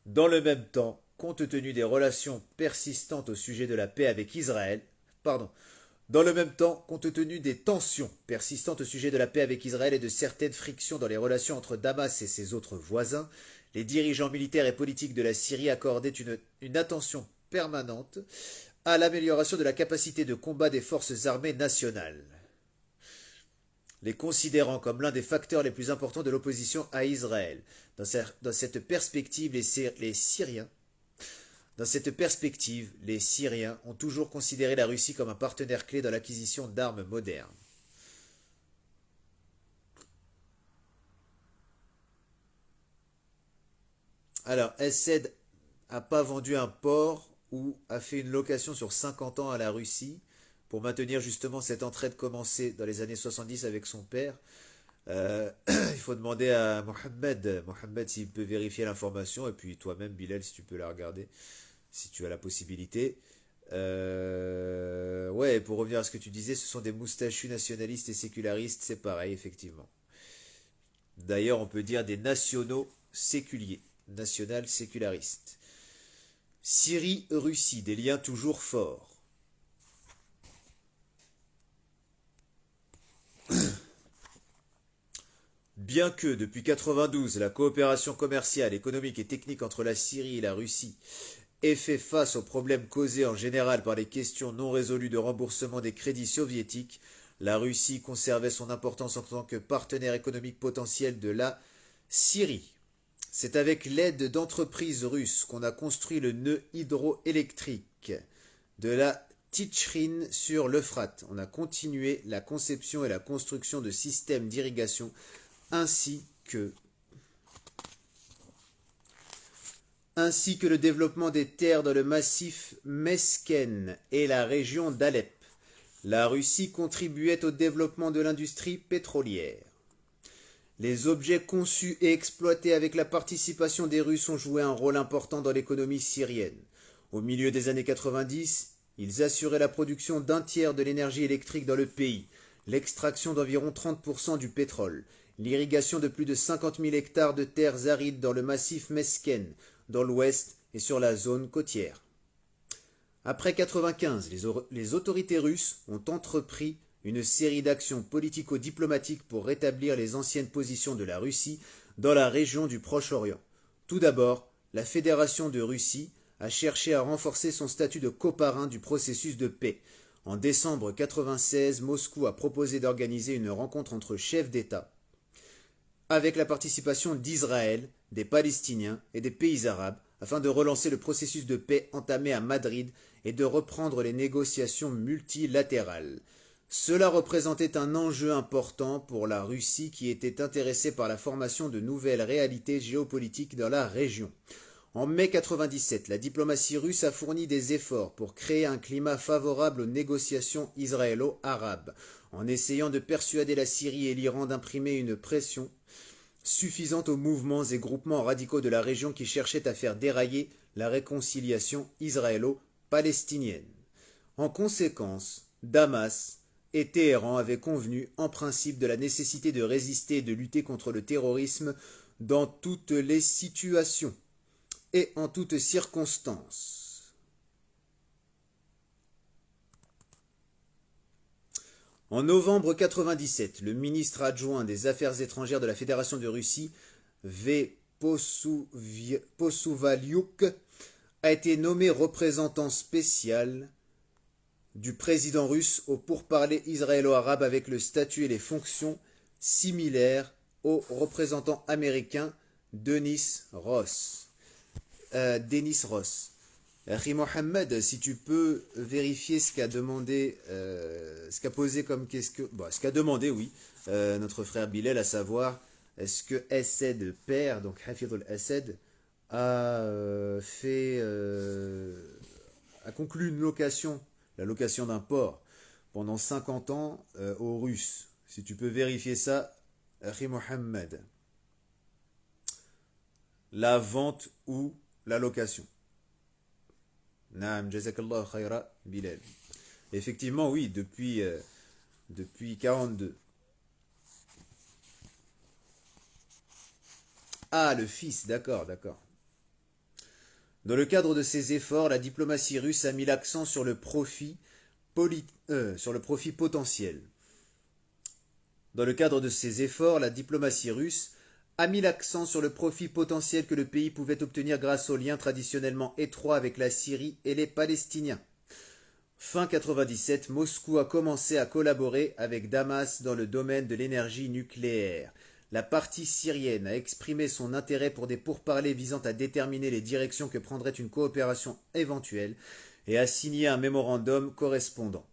Dans le même temps, compte tenu des relations persistantes au sujet de la paix avec Israël, pardon, dans le même temps, compte tenu des tensions persistantes au sujet de la paix avec Israël et de certaines frictions dans les relations entre Damas et ses autres voisins, les dirigeants militaires et politiques de la Syrie accordaient une attention permanente à l'amélioration de la capacité de combat des forces armées nationales, les considérant comme l'un des facteurs les plus importants de l'opposition à Israël. Dans cette perspective, les Syriens ont toujours considéré la Russie comme un partenaire clé dans l'acquisition d'armes modernes. Alors, Essed n'a pas vendu un port ou a fait une location sur 50 ans à la Russie pour maintenir justement cette entraide commencée dans les années 70 avec son père. Il faut demander à Mohamed s'il peut vérifier l'information, et puis toi-même, Bilal, si tu peux la regarder, si tu as la possibilité. Ouais, pour revenir à ce que tu disais, ce sont des moustachus nationalistes et sécularistes, c'est pareil, effectivement. D'ailleurs, on peut dire des nationaux séculiers, national sécularistes. Syrie-Russie, des liens toujours forts. Bien que, depuis 1992, la coopération commerciale, économique et technique entre la Syrie et la Russie ait fait face aux problèmes causés en général par les questions non résolues de remboursement des crédits soviétiques, la Russie conservait son importance en tant que partenaire économique potentiel de la Syrie. C'est avec l'aide d'entreprises russes qu'on a construit le nœud hydroélectrique de la Tichrin sur l'Euphrate. On a continué la conception et la construction de systèmes d'irrigation ainsi que le développement des terres dans le massif Mesken et la région d'Alep. La Russie contribuait au développement de l'industrie pétrolière. Les objets conçus et exploités avec la participation des Russes ont joué un rôle important dans l'économie syrienne. Au milieu des années 90, ils assuraient la production d'un tiers de l'énergie électrique dans le pays, l'extraction d'environ 30% du pétrole, l'irrigation de plus de 50 000 hectares de terres arides dans le massif Mesken, dans l'ouest et sur la zone côtière. Après 1995, les autorités russes ont entrepris une série d'actions politico-diplomatiques pour rétablir les anciennes positions de la Russie dans la région du Proche-Orient. Tout d'abord, la Fédération de Russie a cherché à renforcer son statut de coparrain du processus de paix. En décembre 1996, Moscou a proposé d'organiser une rencontre entre chefs d'État avec la participation d'Israël, des Palestiniens et des pays arabes afin de relancer le processus de paix entamé à Madrid et de reprendre les négociations multilatérales. Cela représentait un enjeu important pour la Russie qui était intéressée par la formation de nouvelles réalités géopolitiques dans la région. En mai 1997, la diplomatie russe a fourni des efforts pour créer un climat favorable aux négociations israélo-arabes, en essayant de persuader la Syrie et l'Iran d'imprimer une pression suffisante aux mouvements et groupements radicaux de la région qui cherchaient à faire dérailler la réconciliation israélo-palestinienne. En conséquence, Damas et Téhéran avaient convenu en principe de la nécessité de résister et de lutter contre le terrorisme dans toutes les situations et en toutes circonstances. En novembre 1997, le ministre adjoint des Affaires étrangères de la Fédération de Russie, V. Posuvaliuk, a été nommé représentant spécial du président russe au pourparlers israélo-arabe avec le statut et les fonctions similaires au représentant américain Dennis Ross. Mohamed, si tu peux vérifier ce qu'a demandé, ce qu'a posé comme question, bon, ce qu'a demandé, oui, notre frère Bilal, à savoir, est-ce que Essed père, donc Hafid al-Assad, a conclu une location, la location d'un port, pendant 50 ans aux Russes. Si tu peux vérifier ça, Mohamed. La vente ou la location. Naam, jazakallah khayra, Bilal. Effectivement, oui, depuis 42. Ah, le fils, d'accord, d'accord. Dans le cadre de ces efforts, la diplomatie russe a mis l'accent sur le profit potentiel. Dans le cadre de ces efforts, la diplomatie russe a mis l'accent sur le profit potentiel que le pays pouvait obtenir grâce aux liens traditionnellement étroits avec la Syrie et les Palestiniens. Fin 1997, Moscou a commencé à collaborer avec Damas dans le domaine de l'énergie nucléaire. La partie syrienne a exprimé son intérêt pour des pourparlers visant à déterminer les directions que prendrait une coopération éventuelle et a signé un mémorandum correspondant.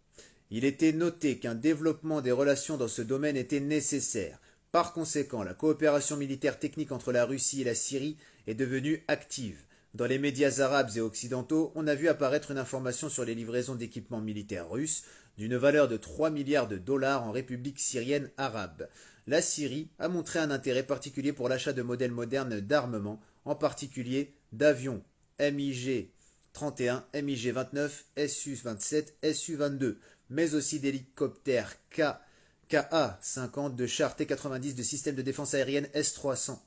Il était noté qu'un développement des relations dans ce domaine était nécessaire. Par conséquent, la coopération militaire technique entre la Russie et la Syrie est devenue active. Dans les médias arabes et occidentaux, on a vu apparaître une information sur les livraisons d'équipements militaires russes d'une valeur de 3 milliards de dollars en République syrienne arabe. La Syrie a montré un intérêt particulier pour l'achat de modèles modernes d'armement, en particulier d'avions MiG-31, MiG-29, Su-27, Su-22, mais aussi d'hélicoptères Ka-50, de chars T-90, de systèmes de défense aérienne S-300.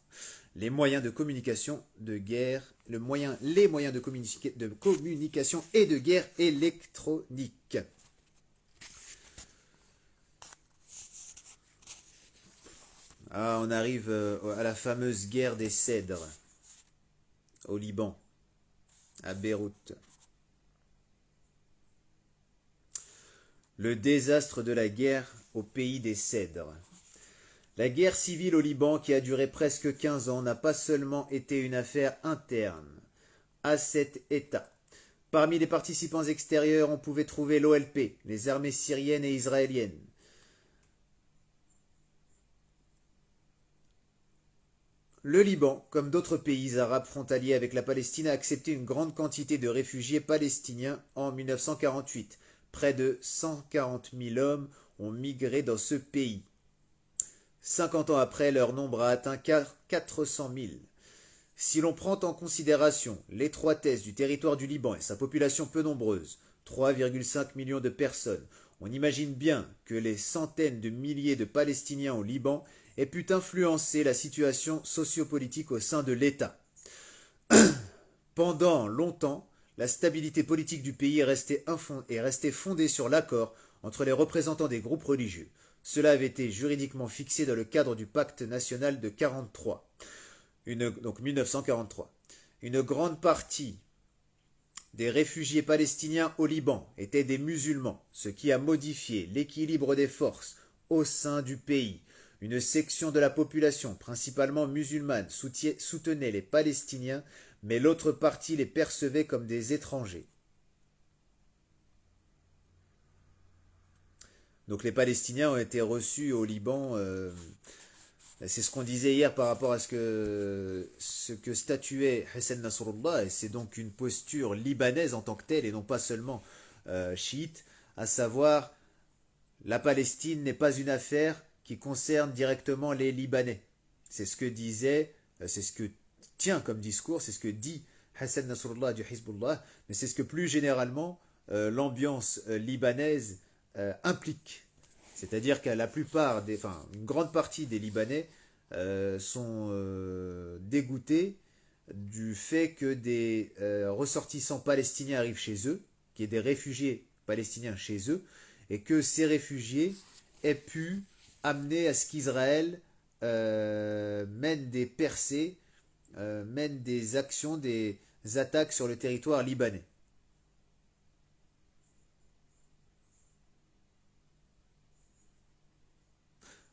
les moyens de communication de guerre, les moyens de communication et de guerre électronique. Ah, on arrive à la fameuse guerre des Cèdres, au Liban, à Beyrouth. Le désastre de la guerre au pays des Cèdres. La guerre civile au Liban, qui a duré presque 15 ans, n'a pas seulement été une affaire interne à cet État. Parmi les participants extérieurs, on pouvait trouver l'OLP, les armées syriennes et israéliennes. Le Liban, comme d'autres pays arabes frontaliers avec la Palestine, a accepté une grande quantité de réfugiés palestiniens en 1948. Près de 140 000 hommes ont migré dans ce pays. 50 ans après, leur nombre a atteint 400 000. Si l'on prend en considération l'étroitesse du territoire du Liban et sa population peu nombreuse, 3,5 millions de personnes, on imagine bien que les centaines de milliers de Palestiniens au Liban aient pu influencer la situation sociopolitique au sein de l'État. Pendant longtemps, la stabilité politique du pays est restée fondée sur l'accord entre les représentants des groupes religieux. Cela avait été juridiquement fixé dans le cadre du pacte national de 1943. Donc 1943. Une grande partie des réfugiés palestiniens au Liban étaient des musulmans, ce qui a modifié l'équilibre des forces au sein du pays. Une section de la population, principalement musulmane, soutenait les Palestiniens, mais l'autre partie les percevait comme des étrangers. Donc les Palestiniens ont été reçus au Liban. C'est ce qu'on disait hier par rapport à ce que statuait Hassan Nasrallah, et c'est donc une posture libanaise en tant que telle, et non pas seulement chiite, à savoir la Palestine n'est pas une affaire qui concerne directement les Libanais. C'est ce que disait, c'est ce que tient comme discours, c'est ce que dit Hassan Nasrallah du Hezbollah, mais c'est ce que plus généralement l'ambiance libanaise implique. C'est-à-dire qu'à la plupart une grande partie des Libanais sont dégoûtés du fait que des ressortissants palestiniens arrivent chez eux, qu'il y ait des réfugiés palestiniens chez eux, et que ces réfugiés aient pu amener à ce qu'Israël mène des percées, mène des actions, des attaques sur le territoire libanais.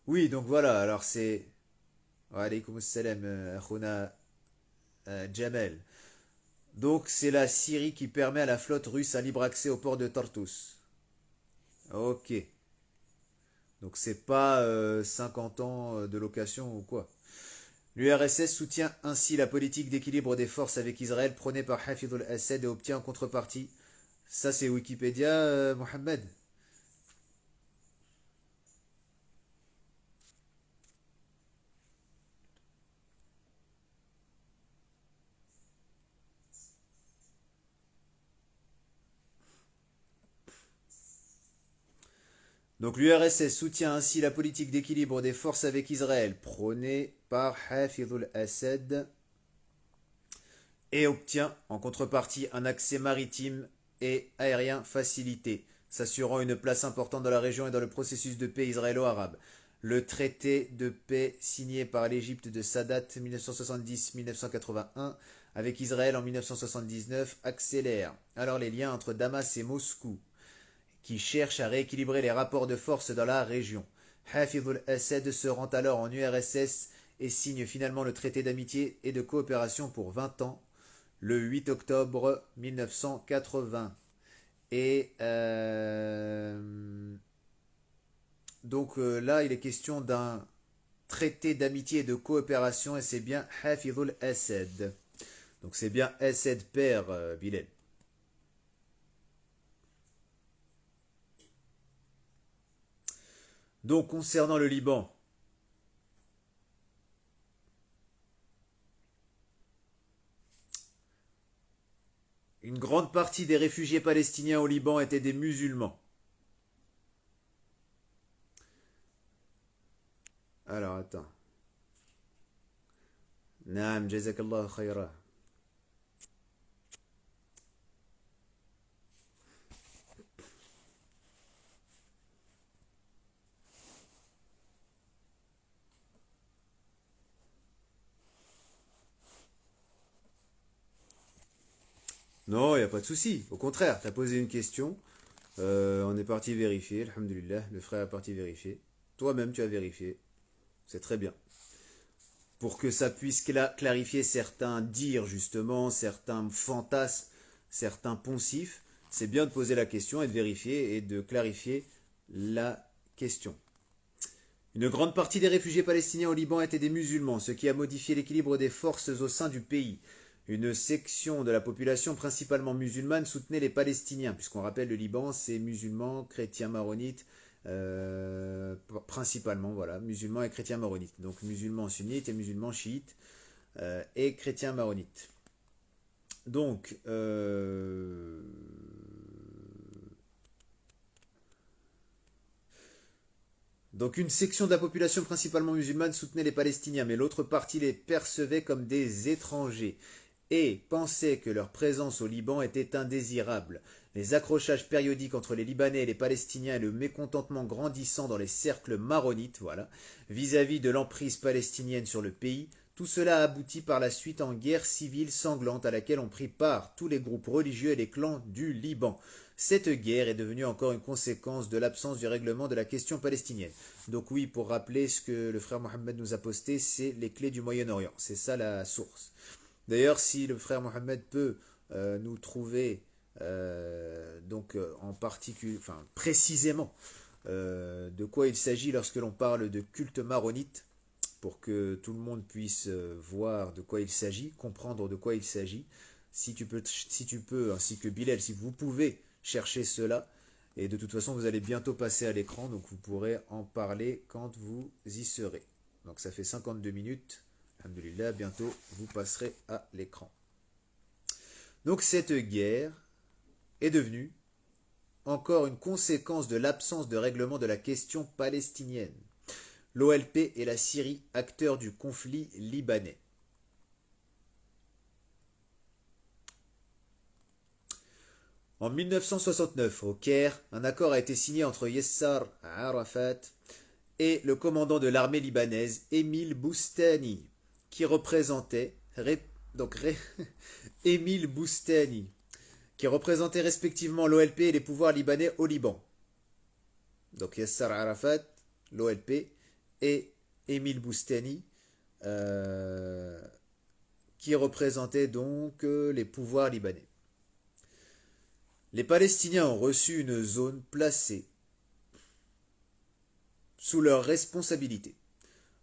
Oui, donc voilà, alors c'est... Wa alaykoum salam, Akhouna Jamel. Donc c'est la Syrie qui permet à la flotte russe un libre accès au port de Tartus. Ok. Donc c'est pas 50 ans de location ou quoi. L'URSS soutient ainsi la politique d'équilibre des forces avec Israël prônée par Hafid al-Assad et obtient en contrepartie. Ça c'est Wikipédia, Mohamed. Donc l'URSS soutient ainsi la politique d'équilibre des forces avec Israël prônée par Hafid al-Assad et obtient en contrepartie un accès maritime et aérien facilité, s'assurant une place importante dans la région et dans le processus de paix israélo-arabe. Le traité de paix signé par l'Égypte de Sadat 1970-1981 avec Israël en 1979 accélère alors les liens entre Damas et Moscou, qui cherche à rééquilibrer les rapports de force dans la région. Hafid al-Assad se rend alors en URSS et signe finalement le traité d'amitié et de coopération pour 20 ans le 8 octobre 1980. Et donc là, il est question d'un traité d'amitié et de coopération et c'est bien Hafid al-Assad. Donc c'est bien Assad père, Bilal. Donc concernant le Liban, une grande partie des réfugiés palestiniens au Liban étaient des musulmans. Alors attends. Naam, jazakallah khayra. Non, il n'y a pas de souci. Au contraire, tu as posé une question. On est parti vérifier, alhamdulillah. Le frère est parti vérifier. Toi-même, tu as vérifié. C'est très bien. Pour que ça puisse clarifier certains dires, justement, certains fantasmes, certains poncifs, c'est bien de poser la question et de vérifier et de clarifier la question. Une grande partie des réfugiés palestiniens au Liban étaient des musulmans, ce qui a modifié l'équilibre des forces au sein du pays. Une section de la population principalement musulmane soutenait les Palestiniens, puisqu'on rappelle le Liban, c'est musulmans, chrétiens maronites, principalement, voilà, musulmans et chrétiens maronites. Donc musulmans sunnites et musulmans chiites et chrétiens maronites. Donc, donc une section de la population principalement musulmane soutenait les Palestiniens, mais l'autre partie les percevait comme des étrangers et pensait que leur présence au Liban était indésirable. Les accrochages périodiques entre les Libanais et les Palestiniens et le mécontentement grandissant dans les cercles maronites, voilà, vis-à-vis de l'emprise palestinienne sur le pays, tout cela a abouti par la suite en guerre civile sanglante à laquelle ont pris part tous les groupes religieux et les clans du Liban. Cette guerre est devenue encore une conséquence de l'absence du règlement de la question palestinienne. Donc oui, pour rappeler ce que le frère Mohammed nous a posté, c'est les clés du Moyen-Orient. C'est ça la source. D'ailleurs, si le frère Mohammed peut nous trouver en particulier, enfin précisément de quoi il s'agit lorsque l'on parle de culte maronite, pour que tout le monde puisse voir de quoi il s'agit, comprendre de quoi il s'agit. Si tu peux, ainsi que Bilal, si vous pouvez chercher cela, et de toute façon vous allez bientôt passer à l'écran, donc vous pourrez en parler quand vous y serez. Donc ça fait 52 minutes, alhamdoulilah, bientôt vous passerez à l'écran. Donc cette guerre est devenue encore une conséquence de l'absence de règlement de la question palestinienne. L'OLP et la Syrie, acteurs du conflit libanais. En 1969, au Caire, un accord a été signé entre Yasser Arafat et le commandant de l'armée libanaise, Émile Boustani, qui représentait Émile Boustani, qui représentait respectivement l'OLP et les pouvoirs libanais au Liban. Donc Yasser Arafat, l'OLP, et Émile Boustani, qui représentait donc les pouvoirs libanais. Les Palestiniens ont reçu une zone placée sous leur responsabilité.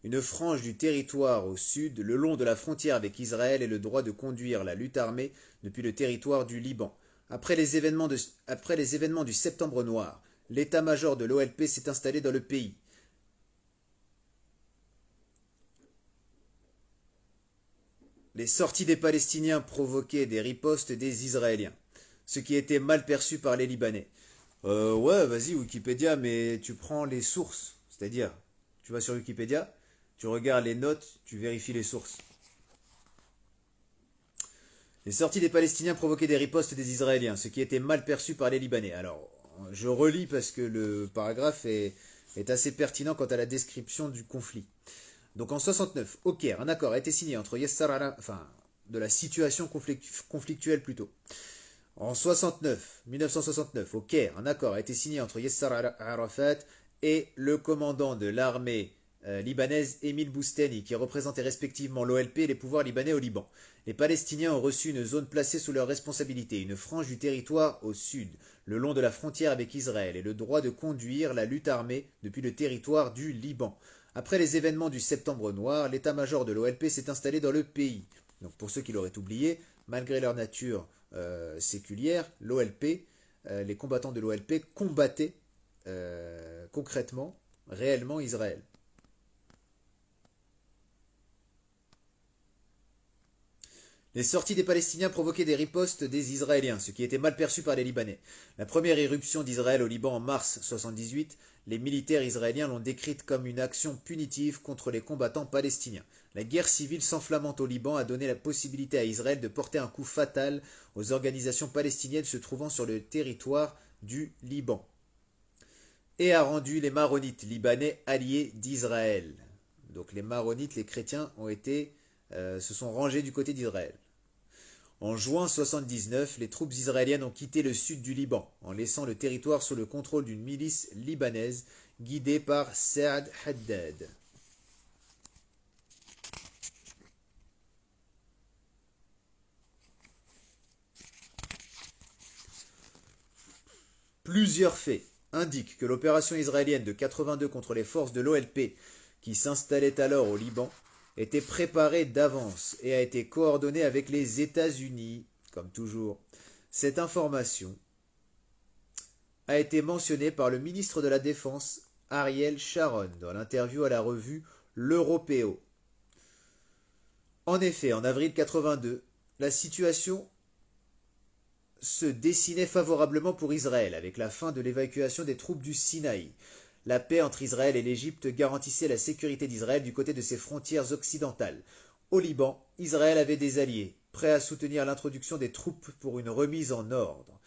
Une frange du territoire au sud, le long de la frontière avec Israël, et le droit de conduire la lutte armée depuis le territoire du Liban. Après les événements du Septembre Noir, l'état-major de l'OLP s'est installé dans le pays. Les sorties des Palestiniens provoquaient des ripostes des Israéliens, ce qui était mal perçu par les Libanais. Ouais, vas-y, Wikipédia, mais tu prends les sources. C'est-à-dire, tu vas sur Wikipédia, tu regardes les notes, tu vérifies les sources. Les sorties des Palestiniens provoquaient des ripostes des Israéliens, ce qui était mal perçu par les Libanais. Alors, je relis parce que le paragraphe est assez pertinent quant à la description du conflit. Donc en 69, au Caire, un accord a été signé entre Yasser Arafat, enfin, de la situation conflictuelle plutôt. En 1969, au Caire, un accord a été signé entre Yasser Arafat et le commandant de l'armée libanaise Émile Boustani, qui représentait respectivement l'OLP et les pouvoirs libanais au Liban. Les Palestiniens ont reçu une zone placée sous leur responsabilité, une frange du territoire au sud, le long de la frontière avec Israël, et le droit de conduire la lutte armée depuis le territoire du Liban. Après les événements du Septembre Noir, l'état-major de l'OLP s'est installé dans le pays. Donc pour ceux qui l'auraient oublié, malgré leur nature séculière, l'OLP, les combattants de l'OLP combattaient concrètement, réellement Israël. Les sorties des Palestiniens provoquaient des ripostes des Israéliens, ce qui était mal perçu par les Libanais. La première irruption d'Israël au Liban en mars 1978, les militaires israéliens l'ont décrite comme une action punitive contre les combattants palestiniens. La guerre civile s'enflammant au Liban a donné la possibilité à Israël de porter un coup fatal aux organisations palestiniennes se trouvant sur le territoire du Liban et a rendu les Maronites libanais alliés d'Israël. Donc les Maronites, les chrétiens, se sont rangés du côté d'Israël. En juin 1979, les troupes israéliennes ont quitté le sud du Liban, en laissant le territoire sous le contrôle d'une milice libanaise guidée par Saad Haddad. Plusieurs faits indiquent que l'opération israélienne de 82 contre les forces de l'OLP, qui s'installaient alors au Liban, était préparée d'avance et a été coordonnée avec les États-Unis, comme toujours. Cette information a été mentionnée par le ministre de la Défense, Ariel Sharon, dans l'interview à la revue L'Européo. En effet, en avril 82, la situation se dessinait favorablement pour Israël, avec la fin de l'évacuation des troupes du Sinaï. La paix entre Israël et l'Égypte garantissait la sécurité d'Israël du côté de ses frontières occidentales. Au Liban, Israël avait des alliés, prêts à soutenir l'introduction des troupes pour une remise en ordre.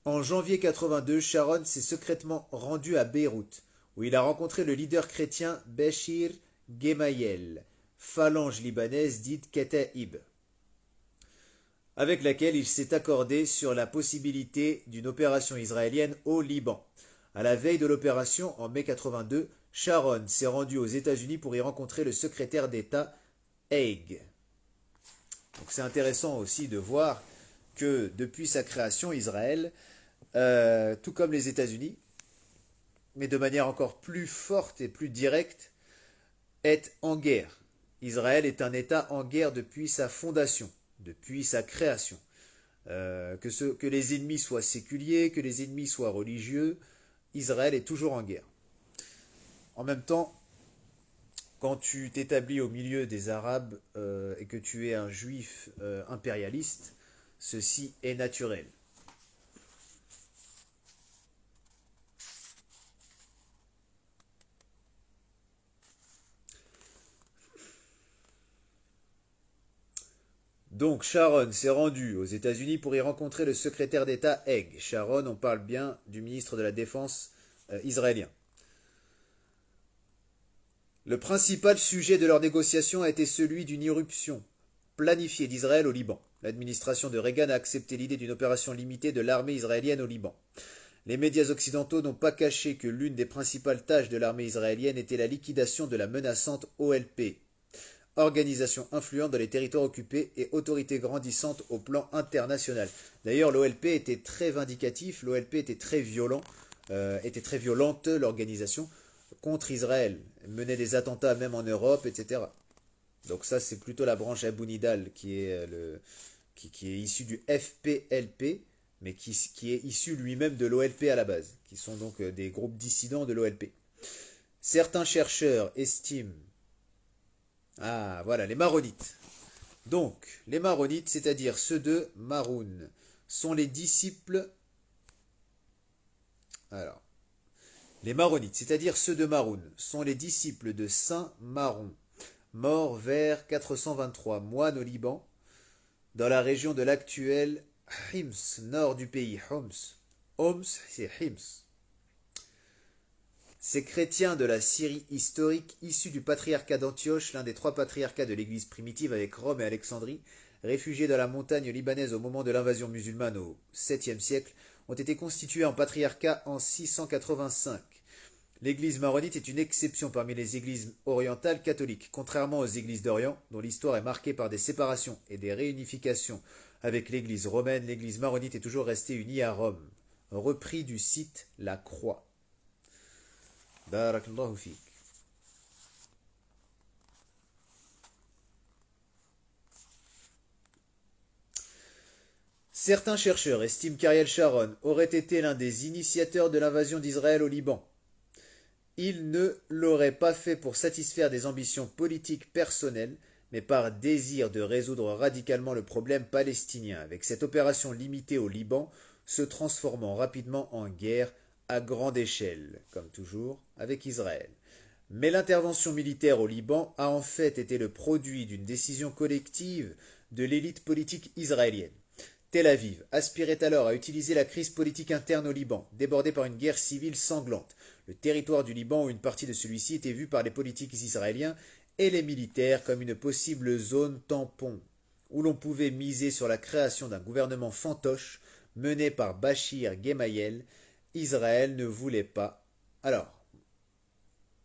En janvier 82, Sharon s'est secrètement rendu à Beyrouth, où il a rencontré le leader chrétien Béchir Gemayel, phalange libanaise dite Kataïb, avec laquelle il s'est accordé sur la possibilité d'une opération israélienne au Liban. À la veille de l'opération, en mai 82, Sharon s'est rendu aux États-Unis pour y rencontrer le secrétaire d'État Haig. Donc c'est intéressant aussi de voir que depuis sa création, Israël, tout comme les États-Unis, mais de manière encore plus forte et plus directe, est en guerre. Israël est un État en guerre depuis sa fondation, depuis sa création. Que les ennemis soient séculiers, que les ennemis soient religieux, Israël est toujours en guerre. En même temps, quand tu t'établis au milieu des Arabes et que tu es un juif impérialiste, ceci est naturel. Donc Sharon s'est rendu aux États-Unis pour y rencontrer le secrétaire d'État Haig. Sharon, on parle bien du ministre de la Défense israélien. Le principal sujet de leur négociation a été celui d'une irruption planifiée d'Israël au Liban. L'administration de Reagan a accepté l'idée d'une opération limitée de l'armée israélienne au Liban. Les médias occidentaux n'ont pas caché que l'une des principales tâches de l'armée israélienne était la liquidation de la menaçante OLP, organisation influente dans les territoires occupés et autorité grandissante au plan international. D'ailleurs, l'OLP était très vindicatif, l'OLP était très violente, l'organisation, contre Israël, menait des attentats même en Europe, etc. Donc ça, c'est plutôt la branche Abou Nidal qui est issu du FPLP, mais qui est issu lui-même de l'OLP à la base, qui sont donc des groupes dissidents de l'OLP. Certains chercheurs estiment... Ah, voilà, les Maronites. Donc, les Maronites, c'est-à-dire ceux de Maroun, sont les disciples... Alors, les Maronites, c'est-à-dire ceux de Maroun, sont les disciples de Saint Maron, mort vers 423, moine au Liban, dans la région de l'actuel Hims, nord du pays, Homs. Homs, c'est Hims. Ces chrétiens de la Syrie historique, issus du patriarcat d'Antioche, l'un des trois patriarcats de l'Église primitive avec Rome et Alexandrie, réfugiés dans la montagne libanaise au moment de l'invasion musulmane au 7e siècle, ont été constitués en patriarcat en 685. L'église maronite est une exception parmi les églises orientales catholiques, contrairement aux églises d'Orient, dont l'histoire est marquée par des séparations et des réunifications avec l'église romaine. L'église maronite est toujours restée unie à Rome. Repris du site La Croix. Barakallahu fik. Certains chercheurs estiment qu'Ariel Sharon aurait été l'un des initiateurs de l'invasion d'Israël au Liban. Il ne l'aurait pas fait pour satisfaire des ambitions politiques personnelles, mais par désir de résoudre radicalement le problème palestinien, avec cette opération limitée au Liban se transformant rapidement en guerre à grande échelle, comme toujours, avec Israël. Mais l'intervention militaire au Liban a en fait été le produit d'une décision collective de l'élite politique israélienne. Tel Aviv aspirait alors à utiliser la crise politique interne au Liban, débordée par une guerre civile sanglante. Le territoire du Liban ou une partie de celui-ci était vu par les politiques israéliens et les militaires comme une possible zone tampon, où l'on pouvait miser sur la création d'un gouvernement fantoche mené par Bachir Gemayel. Israël ne voulait pas. Alors,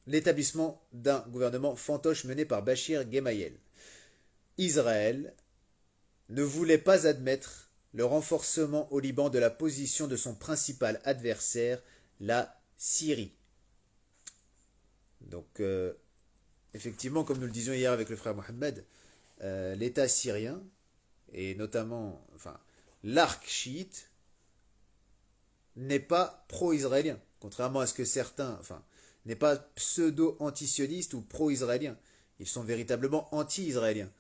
l'établissement d'un gouvernement fantoche mené par Bachir Gemayel. Israël ne voulait pas admettre le renforcement au Liban de la position de son principal adversaire, la Syrie. Donc, effectivement, comme nous le disions hier avec le frère Mohammed, l'État syrien, et notamment l'arc chiite, n'est pas pro-israélien, contrairement à ce que certains, n'est pas pseudo-antisioniste ou pro-israélien. Ils sont véritablement anti-israéliens.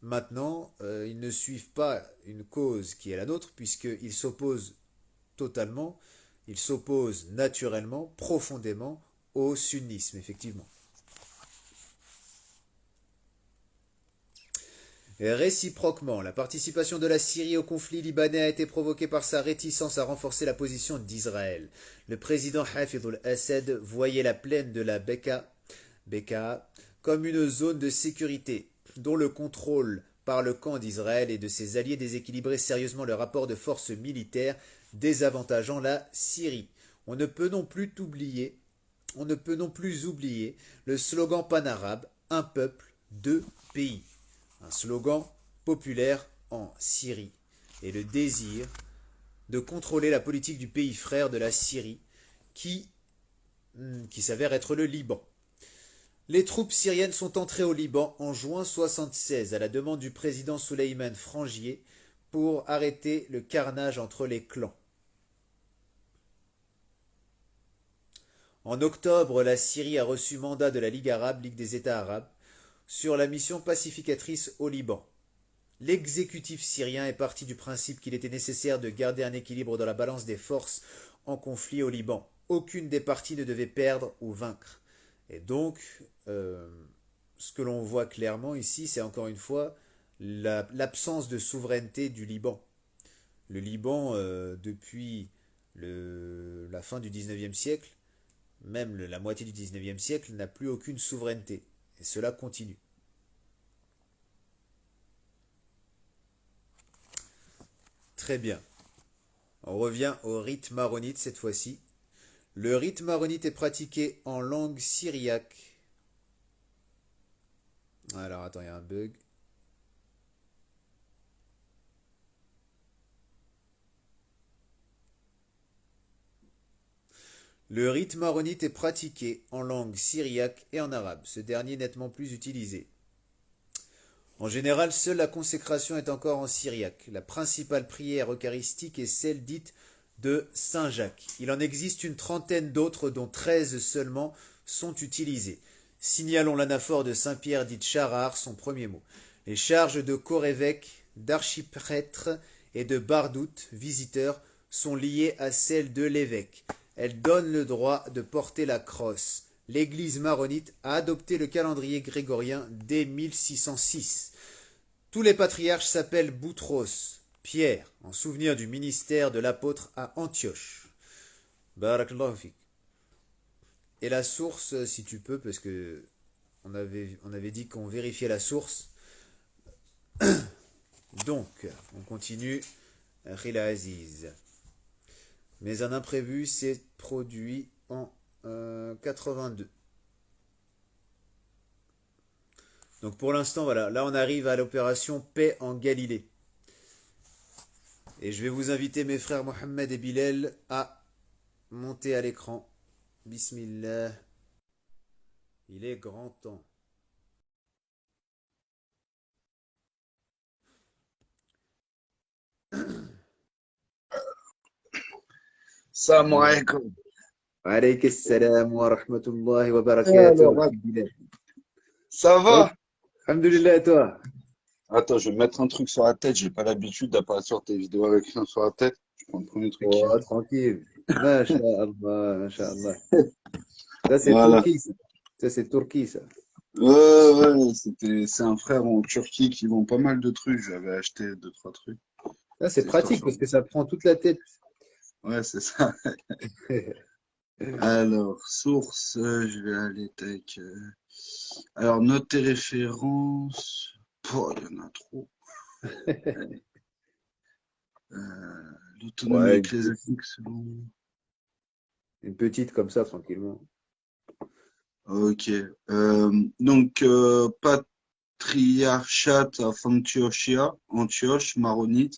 Maintenant, ils ne suivent pas une cause qui est la nôtre, puisqu'ils s'opposent totalement, ils s'opposent naturellement, profondément au sunnisme, effectivement. Et réciproquement, la participation de la Syrie au conflit libanais a été provoquée par sa réticence à renforcer la position d'Israël. Le président Hafid al-Assad voyait la plaine de la Bekaa comme une zone de sécurité, dont le contrôle par le camp d'Israël et de ses alliés déséquilibrait sérieusement le rapport de force militaire, désavantageant la Syrie. On ne peut non plus oublier le slogan panarabe Un peuple, deux pays. Un slogan populaire en Syrie et le désir de contrôler la politique du pays frère de la Syrie qui s'avère être le Liban. Les troupes syriennes sont entrées au Liban en juin 1976 à la demande du président Souleymane Frangier pour arrêter le carnage entre les clans. En octobre, la Syrie a reçu mandat de la Ligue arabe, Ligue des États arabes, sur la mission pacificatrice au Liban. L'exécutif syrien est parti du principe qu'il était nécessaire de garder un équilibre dans la balance des forces en conflit au Liban. Aucune des parties ne devait perdre ou vaincre. Et donc, ce que l'on voit clairement ici, c'est encore une fois l'absence de souveraineté du Liban. Le Liban, depuis la fin du XIXe siècle, même la moitié du XIXe siècle, n'a plus aucune souveraineté. Et cela continue. Très bien. On revient au rite maronite cette fois-ci. Le rite maronite est pratiqué en langue syriaque. Alors attends, il y a un bug. Le rite maronite est pratiqué en langue syriaque et en arabe, ce dernier nettement plus utilisé. En général, seule la consécration est encore en syriaque. La principale prière eucharistique est celle dite de Saint Jacques. Il en existe une trentaine d'autres dont 13 seulement sont utilisées. Signalons l'anaphore de Saint Pierre dite Charar, son premier mot. Les charges de corévêque, d'archiprêtre et de bardoute, visiteur, sont liées à celles de l'évêque. Elles donnent le droit de porter la crosse. L'Église maronite a adopté le calendrier grégorien dès 1606. Tous les patriarches s'appellent Boutros, Pierre, en souvenir du ministère de l'apôtre à Antioche. Barakallahu fik. Et la source, si tu peux, parce que on avait dit qu'on vérifiait la source. Donc, on continue. Khila Aziz. Mais un imprévu s'est produit en 82. Donc pour l'instant, voilà, là on arrive à l'opération Paix en Galilée. Et je vais vous inviter, mes frères Mohammed et Bilal, à monter à l'écran. Bismillah. Il est grand temps.
Salam alaikum.
Alaykum salam wa rahmatullahi wa
Et
barakatuh.
alors, ça va?
Alhamdulillah, et toi?
Attends, je vais mettre un truc sur la tête. J'ai pas l'habitude d'apparaître sur tes vidéos avec rien sur la tête. Je prends le premier truc qui
Oh,
vient.
tranquille. Masha'Allah, Masha'Allah. Ça, c'est
Voilà.
Turquie, ça. Ça, c'est Turquie, ça.
Ouais, c'est un frère en Turquie qui vend pas mal de trucs. J'avais acheté deux, trois trucs.
Ça, c'est
C'est histoire
pratique
sur.
parce que ça prend toute la tête.
Ouais, c'est ça. Alors, source, je vais aller tac. Alors, notes et références. Oh, il y en a trop. L'autonomie
Ouais,
ecclésiastique selon.
une petite comme ça, tranquillement.
Ok. Donc, patriarcat of Antioche, maronite,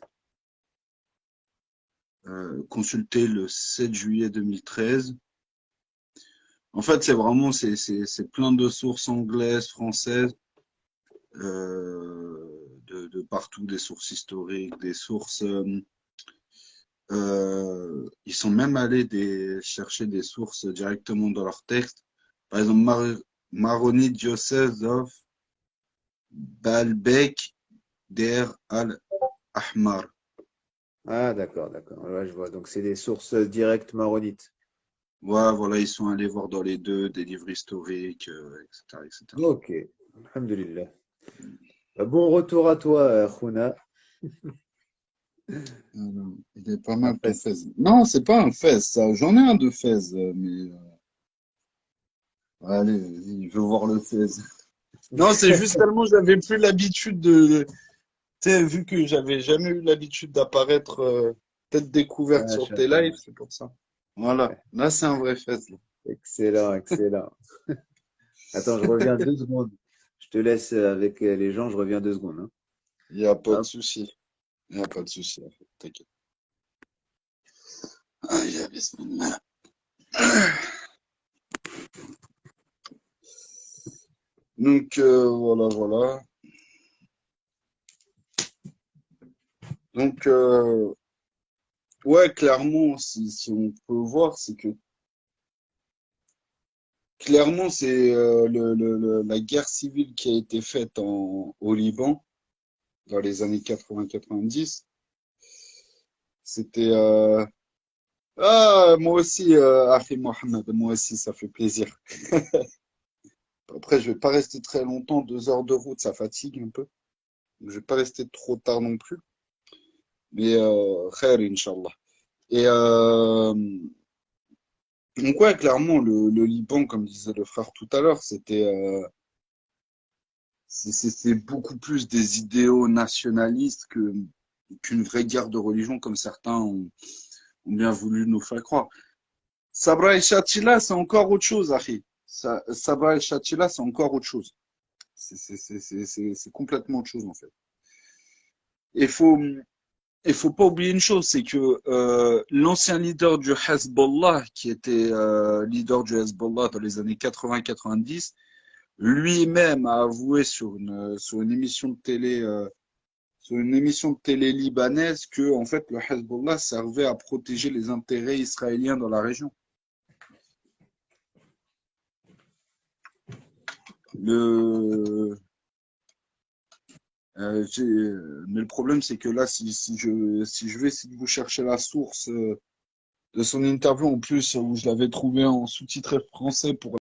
consulté le 7 juillet 2013. En fait, c'est plein de sources anglaises, françaises, de partout, des sources historiques, des sources. Ils sont même allés chercher des sources directement dans leurs textes. Par exemple, Maronite Diocese of Baalbek Der al-Ahmar.
Ah, d'accord, d'accord. Ouais, je vois. Donc, c'est des sources directes maronites.
Ouais, voilà, ils sont allés voir dans les deux des livres historiques, etc., etc.
Ok. Alhamdulillah. Bon retour à toi, Khouna.
Alors, il est pas mal
Après,
ton fez. Non, c'est pas un fez, ça. J'en ai un de fez, mais allez, vas-y, je veux voir le fez. Non, c'est juste tellement j'avais plus l'habitude de. Tu sais, vu que j'avais jamais eu l'habitude d'apparaître tête découverte sur tes lives,
Masha'Allah.
c'est pour ça. Voilà, là c'est un vrai fez. Là.
Excellent, excellent. Attends, je reviens 2 secondes. Je te laisse avec les gens, je reviens 2 secondes, hein.
Il n'y a pas de
Hop.
souci. Il n'y a pas de souci. T'inquiète. Ah, il y a bismillah. Donc, voilà, voilà. Donc, ouais, clairement, si on peut voir, c'est que clairement, c'est la guerre civile qui a été faite au Liban dans les années 80-90. C'était. Ah, moi aussi, Akhi Mohamed, moi aussi, ça fait plaisir. Après, je vais pas rester très longtemps, 2 heures de route, ça fatigue un peu. Je vais pas rester trop tard non plus. Mais khair, Inch'Allah. Et donc, ouais, clairement, le Liban, comme disait le frère tout à l'heure, c'est beaucoup plus des idéaux nationalistes qu'une vraie guerre de religion, comme certains ont bien voulu nous faire croire. Sabra et Shatila, c'est encore autre chose, Akhi. Sabra et Shatila, c'est encore autre chose. C'est complètement autre chose, en fait. Il faut, il faut pas oublier une chose, c'est que l'ancien leader du Hezbollah, qui était leader du Hezbollah dans les années 80-90, lui-même a avoué sur une émission de télé libanaise que en fait le Hezbollah servait à protéger les intérêts israéliens dans la région. Le mais le problème c'est que là si je vais essayer de vous chercher la source de son interview en plus où je l'avais trouvé en sous-titré français pour